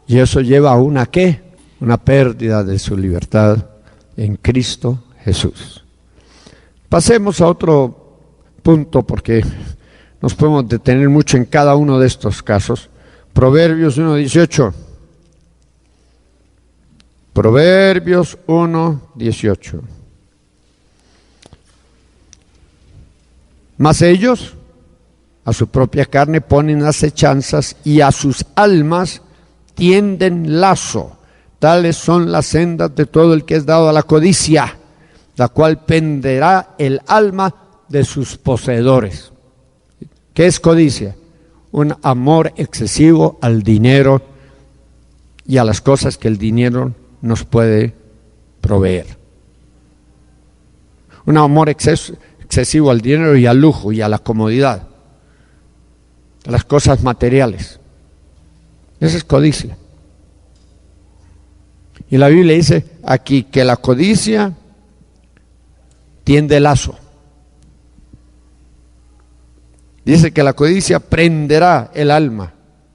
Y eso lleva a una ¿qué? Una pérdida de su libertad en Cristo Jesús. Pasemos a otro punto porque nos podemos detener mucho en cada uno de estos casos. Proverbios 1:18. Proverbios 1:18. Mas ellos A su propia carne ponen acechanzas y a sus almas tienden lazo. Tales son las sendas de todo el que es dado a la codicia, la cual penderá el alma de sus poseedores. ¿Qué es codicia? Un amor excesivo al dinero y a las cosas que el dinero nos puede proveer. Un amor excesivo al dinero y al lujo y a la comodidad, a las cosas materiales. Esa es codicia. Y la Biblia dice aquí que la codicia tiende lazo. Dice que la codicia prenderá el alma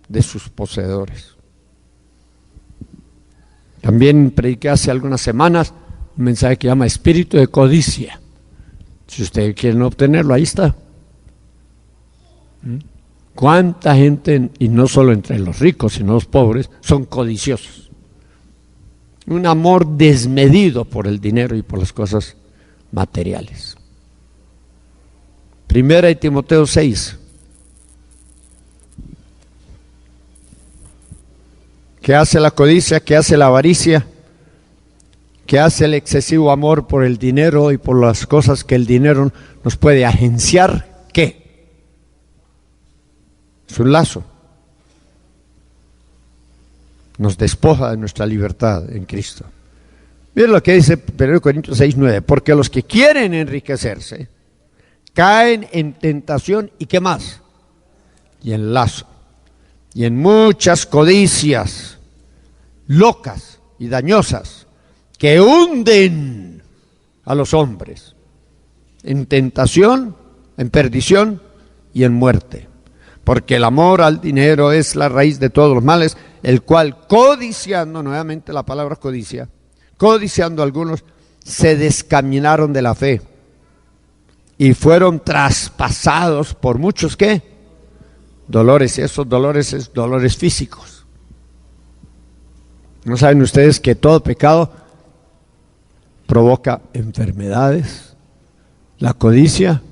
de sus poseedores. También prediqué hace algunas semanas un mensaje que llama espíritu de codicia. Si ustedes quieren obtenerlo, ahí está. ¿Cuánta gente, y no solo entre los ricos, sino los pobres, son codiciosos? Un amor desmedido por el dinero y por las cosas materiales. Primera de Timoteo 6. ¿Qué hace la codicia? ¿Qué hace la avaricia? ¿Qué hace el excesivo amor por el dinero y por las cosas que el dinero nos puede agenciar? ¿Qué? Es un lazo. Nos despoja de nuestra libertad en Cristo. Miren lo que dice 1 Corintios 6:9. Porque los que quieren enriquecerse caen en tentación y ¿qué más? Y en lazo. Y en muchas codicias locas y dañosas que hunden a los hombres en tentación, en perdición y en muerte. Porque el amor al dinero es la raíz de todos los males, el cual codiciando, nuevamente la palabra codicia, codiciando algunos, se descaminaron de la fe y fueron traspasados por muchos, ¿qué? Dolores, y esos dolores es dolores físicos. ¿No saben ustedes que todo pecado provoca enfermedades? La codicia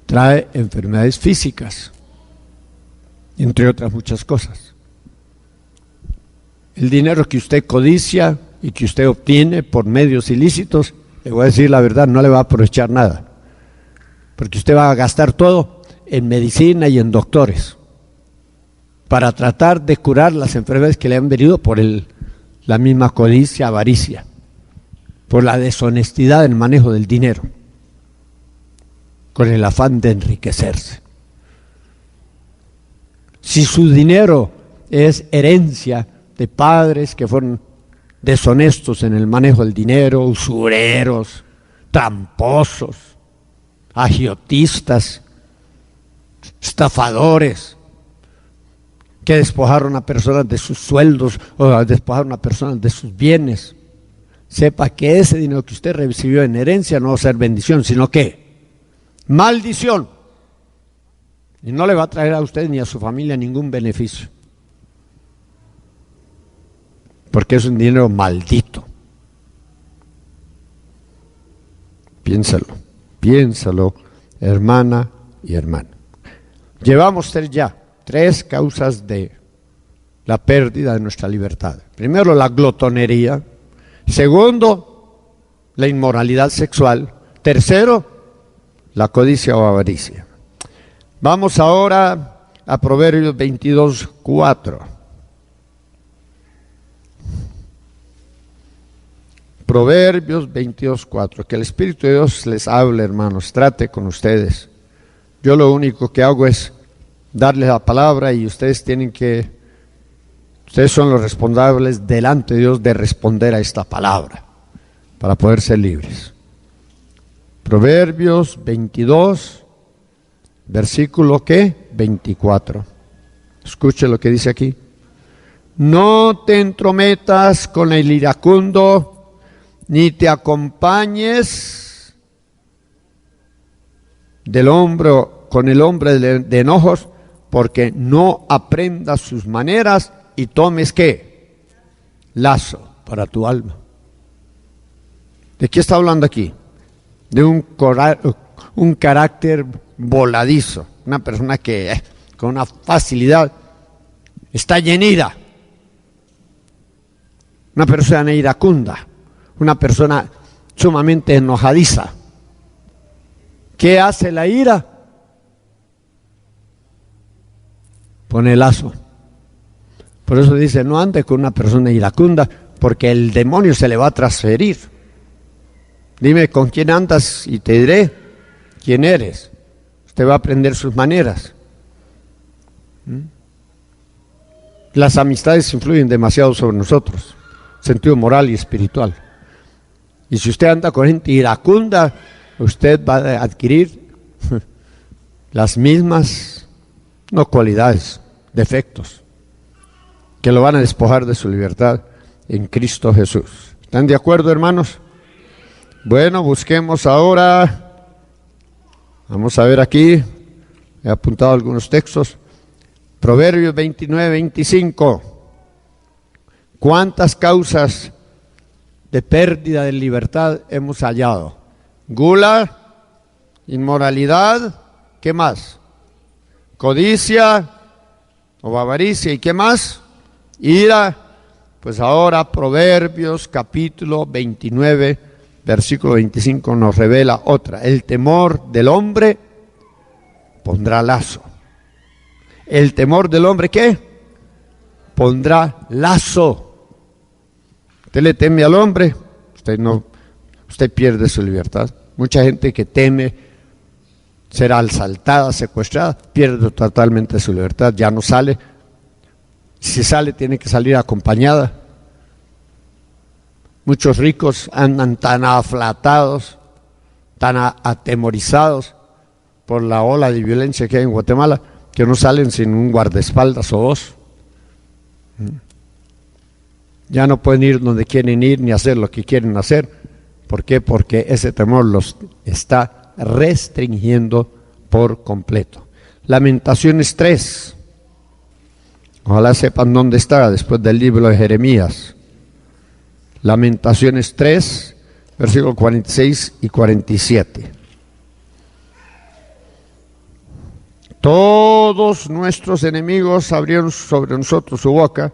trae enfermedades físicas, entre otras muchas cosas. El dinero que usted codicia y que usted obtiene por medios ilícitos, le voy a decir la verdad, no le va a aprovechar nada, porque usted va a gastar todo en medicina y en doctores para tratar de curar las enfermedades que le han venido por la misma codicia, avaricia, por la deshonestidad en el manejo del dinero, con el afán de enriquecerse. Si su dinero es herencia de padres que fueron deshonestos en el manejo del dinero, usureros, tramposos, agiotistas, estafadores, que despojaron a personas de sus sueldos o despojaron a personas de sus bienes, sepa que ese dinero que usted recibió en herencia no va a ser bendición, sino que maldición. Y no le va a traer a usted ni a su familia ningún beneficio, porque es un dinero maldito. Piénsalo, hermana y hermano. Llevamos tres causas de la pérdida de nuestra libertad. Primero, la glotonería. Segundo, la inmoralidad sexual. Tercero, la codicia o avaricia. Vamos ahora a Proverbios 22:4. Proverbios 22:4. Que el Espíritu de Dios les hable, hermanos, trate con ustedes. Yo lo único que hago es darles la palabra y ustedes son los responsables delante de Dios de responder a esta palabra para poder ser libres. Proverbios 22, versículo ¿qué? 24. Escuche lo que dice aquí. No te entrometas con el iracundo, ni te acompañes con el hombre de enojos, porque no aprendas sus maneras y tomes ¿qué? Lazo para tu alma. ¿De qué está hablando aquí? De un carácter voladizo, una persona que con una facilidad está llenida, una persona iracunda, una persona sumamente enojadiza. ¿Qué hace la ira? Pone lazo. Por eso dice, no ande con una persona iracunda, porque el demonio se le va a transferir. Dime con quién andas y te diré quién eres. Usted va a aprender sus maneras. Las amistades influyen demasiado sobre nosotros, sentido moral y espiritual. Y si usted anda con gente iracunda, usted va a adquirir las mismas, no cualidades, defectos, que lo van a despojar de su libertad en Cristo Jesús. ¿Están de acuerdo, hermanos? Bueno, busquemos ahora, vamos a ver aquí, he apuntado algunos textos, Proverbios 29-25. ¿Cuántas causas de pérdida de libertad hemos hallado? Gula, inmoralidad, ¿qué más? Codicia o avaricia, ¿y qué más? Ira. Pues ahora Proverbios capítulo 29, versículo 25 nos revela otra. El temor del hombre pondrá lazo. ¿El temor del hombre qué? Pondrá lazo. Usted le teme al hombre, usted pierde su libertad. Mucha gente que teme ser asaltada, secuestrada, pierde totalmente su libertad, ya no sale. Si sale, tiene que salir acompañada. Muchos ricos andan tan aflatados, tan atemorizados por la ola de violencia que hay en Guatemala, que no salen sin un guardaespaldas o dos. Ya no pueden ir donde quieren ir ni hacer lo que quieren hacer. ¿Por qué? Porque ese temor los está restringiendo por completo. Lamentaciones 3. Ojalá sepan dónde está después del libro de Jeremías. Lamentaciones 3, versículos 46 y 47. Todos nuestros enemigos abrieron sobre nosotros su boca.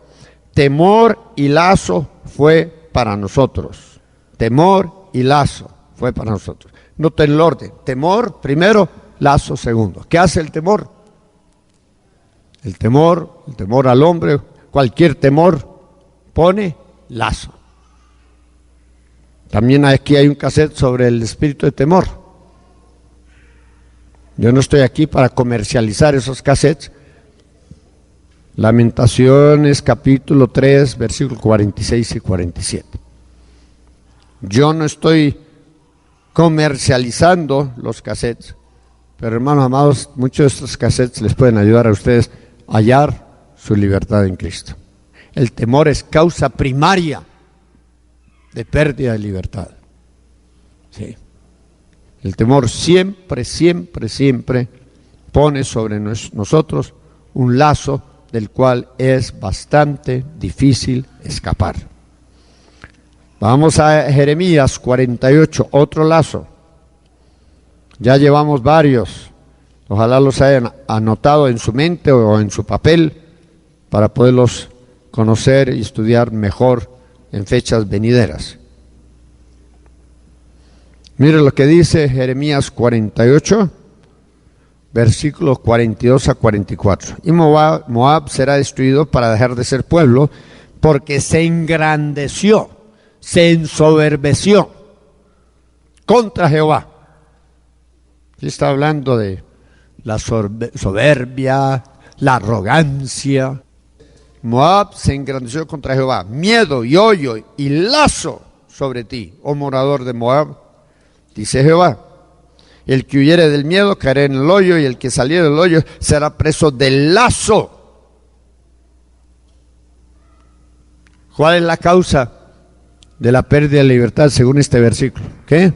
Temor y lazo fue para nosotros. Temor y lazo fue para nosotros. Noten el orden. Temor primero, lazo segundo. ¿Qué hace el temor? El temor al hombre, cualquier temor pone lazo. También aquí hay un cassette sobre el espíritu de temor. Yo no estoy aquí para comercializar esos cassettes. Lamentaciones capítulo 3, versículos 46 y 47. Yo no estoy comercializando los cassettes, pero hermanos amados, muchos de estos cassettes les pueden ayudar a ustedes a hallar su libertad en Cristo. El temor es causa primaria de pérdida de libertad. Sí. El temor siempre pone sobre nosotros un lazo del cual es bastante difícil escapar. Vamos a Jeremías 48, otro lazo. Ya llevamos varios. Ojalá los hayan anotado en su mente o en su papel para poderlos conocer y estudiar mejor en fechas venideras. Mire lo que dice Jeremías 48, versículos 42 a 44. Y Moab será destruido para dejar de ser pueblo, porque se engrandeció, se ensoberbeció contra Jehová. Aquí está hablando de la soberbia, la arrogancia. Moab se engrandeció contra Jehová. Miedo y hoyo y lazo sobre ti, oh morador de Moab, dice Jehová. El que huyere del miedo caerá en el hoyo, y el que saliere del hoyo será preso del lazo. ¿Cuál es la causa de la pérdida de libertad según este versículo? ¿Qué?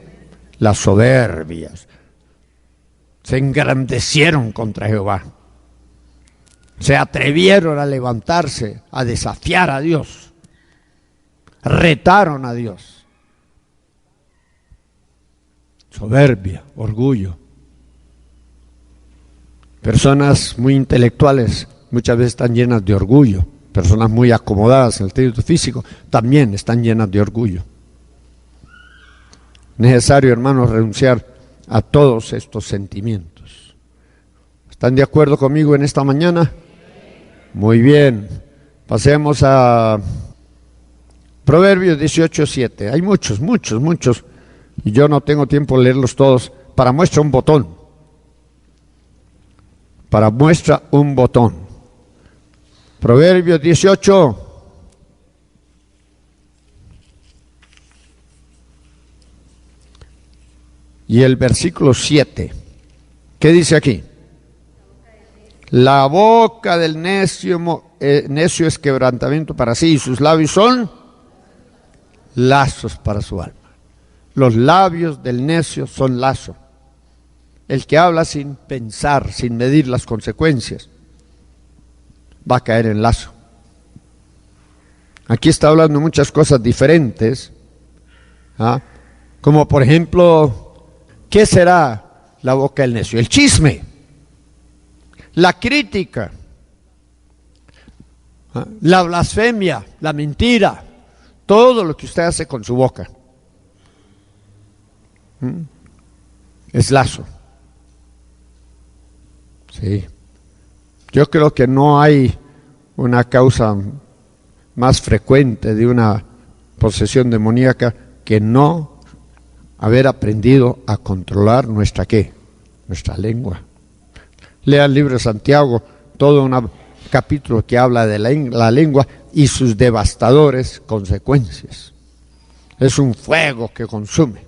Las soberbias. Se engrandecieron contra Jehová. Se atrevieron a levantarse, a desafiar a Dios. Retaron a Dios. Soberbia, orgullo. Personas muy intelectuales muchas veces están llenas de orgullo. Personas muy acomodadas en el sentido físico también están llenas de orgullo. Necesario, hermanos, renunciar a todos estos sentimientos. ¿Están de acuerdo conmigo en esta mañana? Muy bien. Pasemos a Proverbios 18:7. Hay muchos. Y yo no tengo tiempo de leerlos todos. Para muestra un botón. Proverbios 18. Y el versículo 7. ¿Qué dice aquí? La boca del necio es quebrantamiento para sí, y sus labios son lazos para su alma. Los labios del necio son lazo. El que habla sin pensar, sin medir las consecuencias, va a caer en lazo. Aquí está hablando muchas cosas diferentes, como por ejemplo, ¿qué será la boca del necio? El chisme, la crítica, la blasfemia, la mentira, todo lo que usted hace con su boca es lazo. Sí. Yo creo que no hay una causa más frecuente de una posesión demoníaca que no haber aprendido a controlar nuestra ¿qué? Nuestra lengua. Lea el libro de Santiago, todo un capítulo que habla de la lengua y sus devastadores consecuencias. Es un fuego que consume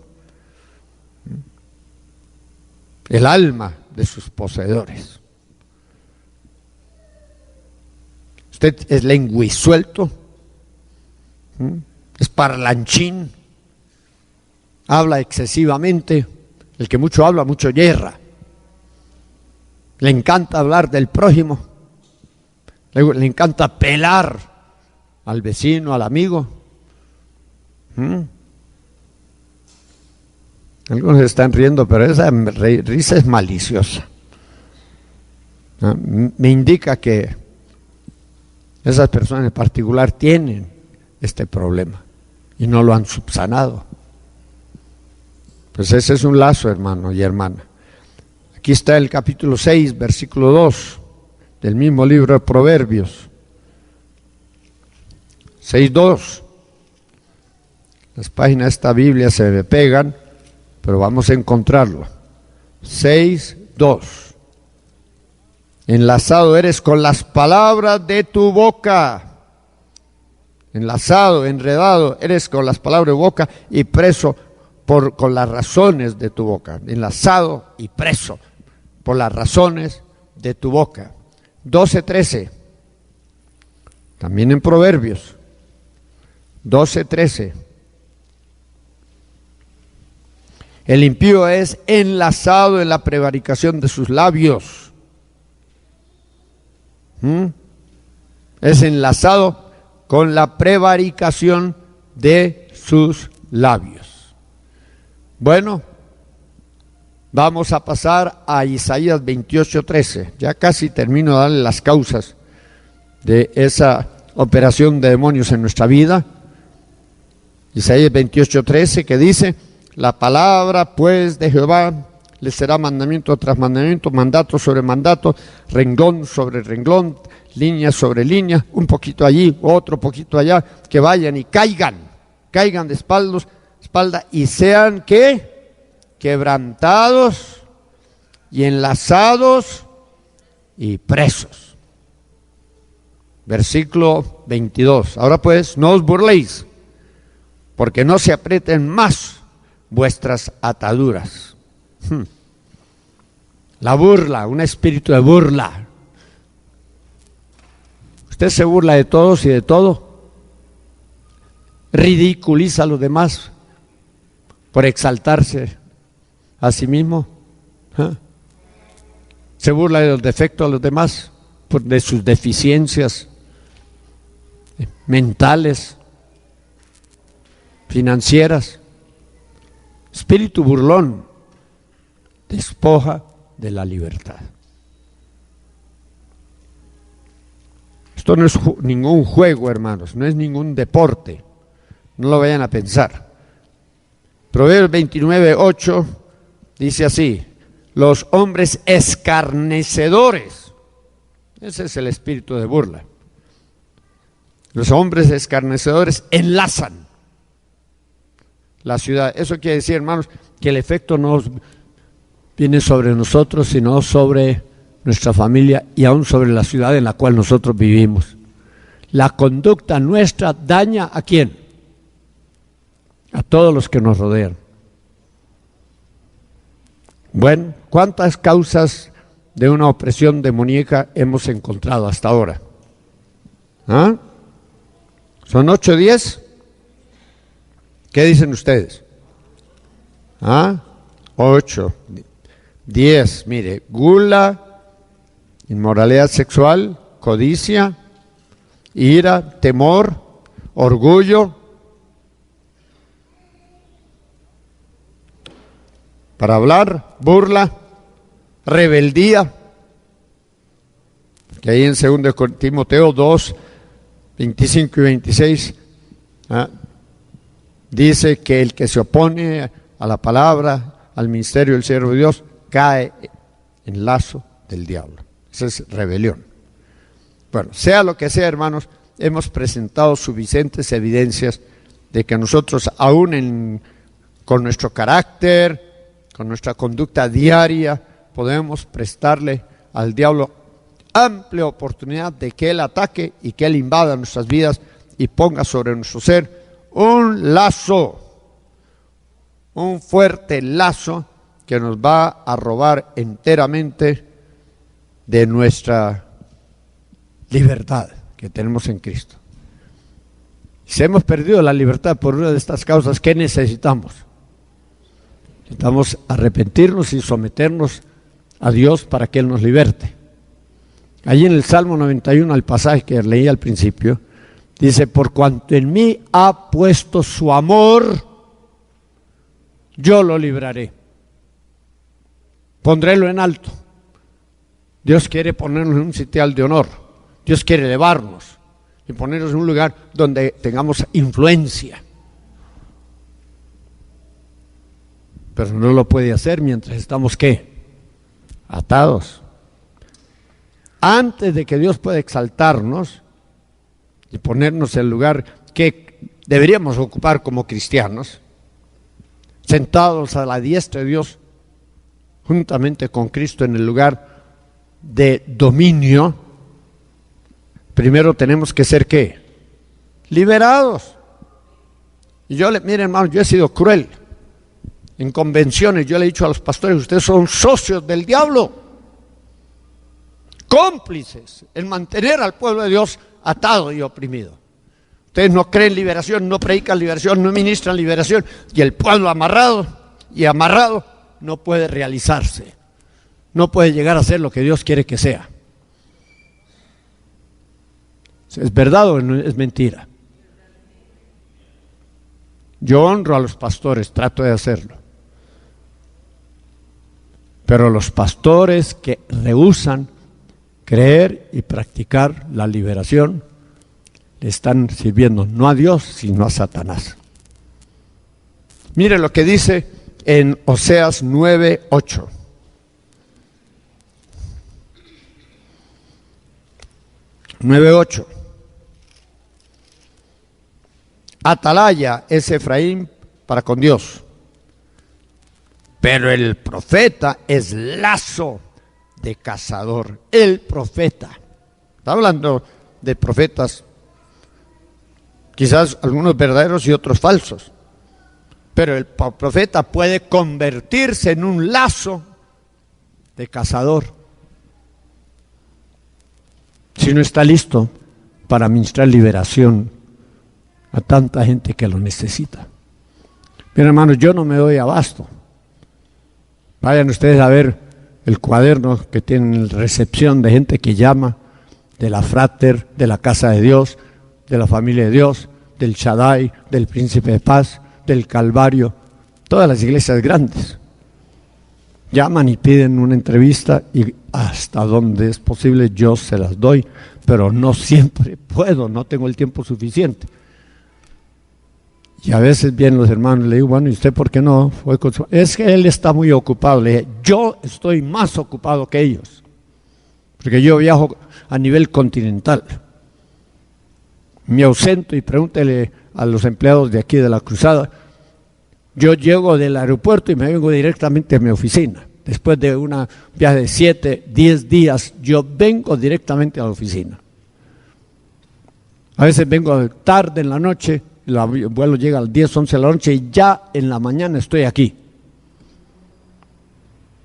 el alma de sus poseedores. Usted es lenguisuelto, es parlanchín, habla excesivamente. El que mucho habla, mucho yerra. Le encanta hablar del prójimo, le encanta pelar al vecino, al amigo. Algunos están riendo, pero esa risa es maliciosa. Me indica que esas personas en particular tienen este problema y no lo han subsanado. Pues ese es un lazo, hermano y hermana. Aquí está el capítulo 6, versículo 2 del mismo libro de Proverbios. 6:2. Las páginas de esta Biblia se me pegan, pero vamos a encontrarlo. 6:2. Enlazado eres con las palabras de tu boca. Enlazado, enredado eres con las palabras de tu boca y preso con las razones de tu boca. Enlazado y preso por las razones de tu boca. 12:13. También en Proverbios. 12:13. El impío es enlazado en la prevaricación de sus labios. Es enlazado con la prevaricación de sus labios. Bueno, vamos a pasar a Isaías 28:13. Ya casi termino de darle las causas de esa operación de demonios en nuestra vida. Isaías 28:13, que dice: la palabra pues de Jehová le será mandamiento tras mandamiento, mandato sobre mandato, renglón sobre renglón, línea sobre línea, un poquito allí, otro poquito allá, que vayan y caigan de espalda y sean ¿qué? Quebrantados y enlazados y presos. Versículo 22. Ahora pues, no os burléis, porque no se aprieten más vuestras ataduras. La burla, un espíritu de burla. Usted se burla de todos y de todo. Ridiculiza a los demás por exaltarse a sí mismo. Se burla de los defectos de los demás, de sus deficiencias mentales, financieras. Espíritu burlón despoja de la libertad. Esto no es ningún juego, hermanos, no es ningún deporte. No lo vayan a pensar. Proverbios 29:8 dice así: los hombres escarnecedores, ese es el espíritu de burla. Los hombres escarnecedores enlazan la ciudad. Eso quiere decir, hermanos, que el efecto no viene sobre nosotros, sino sobre nuestra familia y aún sobre la ciudad en la cual nosotros vivimos. La conducta nuestra daña ¿a quién? A todos los que nos rodean. Bueno, ¿cuántas causas de una opresión demoníaca hemos encontrado hasta ahora? ¿Ah? ¿Son 8 o 10? ¿Qué dicen ustedes? ¿Ah? 8, 10, mire: gula, inmoralidad sexual, codicia, ira, temor, orgullo, para hablar, burla, rebeldía, que ahí en 2 Timoteo 2, 25 y 26, dice que el que se opone a la palabra, al ministerio del siervo de Dios, cae en lazo del diablo. Esa es rebelión. Bueno, sea lo que sea, hermanos, hemos presentado suficientes evidencias de que nosotros, aún con nuestro carácter, con nuestra conducta diaria, podemos prestarle al diablo amplia oportunidad de que él ataque y que él invada nuestras vidas y ponga sobre nuestro ser un lazo, un fuerte lazo que nos va a robar enteramente de nuestra libertad que tenemos en Cristo. Si hemos perdido la libertad por una de estas causas, ¿qué necesitamos? Necesitamos arrepentirnos y someternos a Dios para que Él nos liberte. Allí en el Salmo 91, el pasaje que leí al principio, dice: por cuanto en mí ha puesto su amor, yo lo libraré. Pondrélo en alto. Dios quiere ponernos en un sitial de honor. Dios quiere elevarnos y ponernos en un lugar donde tengamos influencia. Pero no lo puede hacer mientras estamos, ¿qué? Atados. Antes de que Dios pueda exaltarnos y ponernos en el lugar que deberíamos ocupar como cristianos, sentados a la diestra de Dios, juntamente con Cristo en el lugar de dominio, primero tenemos que ser, ¿qué? Liberados. Y miren, hermano, yo he sido cruel. En convenciones yo le he dicho a los pastores: ustedes son socios del diablo, cómplices en mantener al pueblo de Dios atado y oprimido. Ustedes no creen liberación, no predican liberación, no ministran liberación, y el pueblo amarrado no puede realizarse, no puede llegar a ser lo que Dios quiere que sea. ¿Es verdad o es mentira? Yo honro a los pastores, trato de hacerlo. Pero los pastores que rehúsan creer y practicar la liberación le están sirviendo no a Dios, sino a Satanás. Mire lo que dice en Oseas 9:8. Atalaya es Efraín para con Dios, pero el profeta es lazo de cazador. El profeta. Está hablando de profetas, quizás algunos verdaderos y otros falsos. Pero el profeta puede convertirse en un lazo de cazador si no está listo para ministrar liberación a tanta gente que lo necesita. Bien, hermanos, yo no me doy abasto. Vayan ustedes a ver el cuaderno que tienen recepción de gente que llama, de la Frater, de la Casa de Dios, de la Familia de Dios, del Shaddai, del Príncipe de Paz, del Calvario, todas las iglesias grandes. Llaman y piden una entrevista y hasta donde es posible yo se las doy, pero no siempre puedo, no tengo el tiempo suficiente. Y a veces vienen los hermanos y le digo, bueno, ¿y usted por qué no fue con su...? Es que él está muy ocupado. Le dije, yo estoy más ocupado que ellos, porque yo viajo a nivel continental. Me ausento y pregúntele a los empleados de aquí de la Cruzada. Yo llego del aeropuerto y me vengo directamente a mi oficina. Después de un viaje de 7, 10 días, yo vengo directamente a la oficina. A veces vengo tarde en la noche, el vuelo llega a las 10, 11 de la noche y ya en la mañana estoy aquí.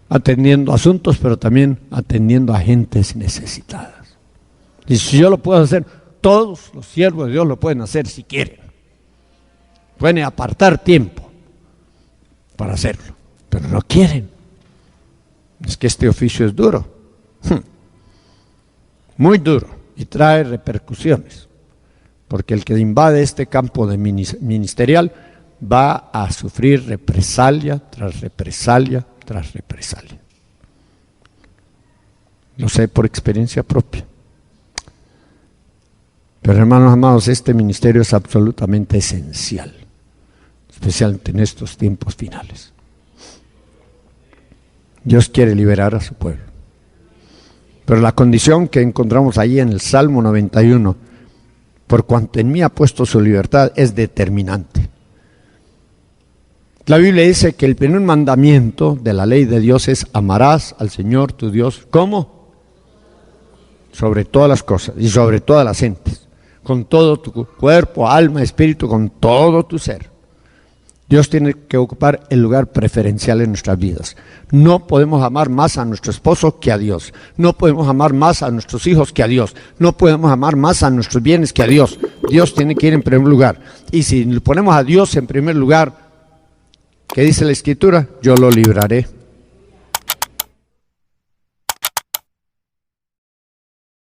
Atendiendo asuntos, pero también atendiendo a gentes necesitadas. Y si yo lo puedo hacer, todos los siervos de Dios lo pueden hacer si quieren. Pueden apartar tiempo para hacerlo, pero no quieren. Es que este oficio es duro, muy duro, y trae repercusiones, porque el que invade este campo de ministerial va a sufrir represalia tras represalia tras represalia. Lo sé por experiencia propia. Pero hermanos amados, este ministerio es absolutamente esencial, especialmente en estos tiempos finales. Dios quiere liberar a su pueblo. Pero la condición que encontramos ahí en el Salmo 91, por cuanto en mí ha puesto su libertad, es determinante. La Biblia dice que el primer mandamiento de la ley de Dios es: amarás al Señor tu Dios, ¿cómo? Sobre todas las cosas y sobre todas las gentes, con todo tu cuerpo, alma, espíritu, con todo tu ser. Dios tiene que ocupar el lugar preferencial en nuestras vidas. No podemos amar más a nuestro esposo que a Dios. No podemos amar más a nuestros hijos que a Dios. No podemos amar más a nuestros bienes que a Dios. Dios tiene que ir en primer lugar. Y si le ponemos a Dios en primer lugar, ¿qué dice la Escritura? Yo lo libraré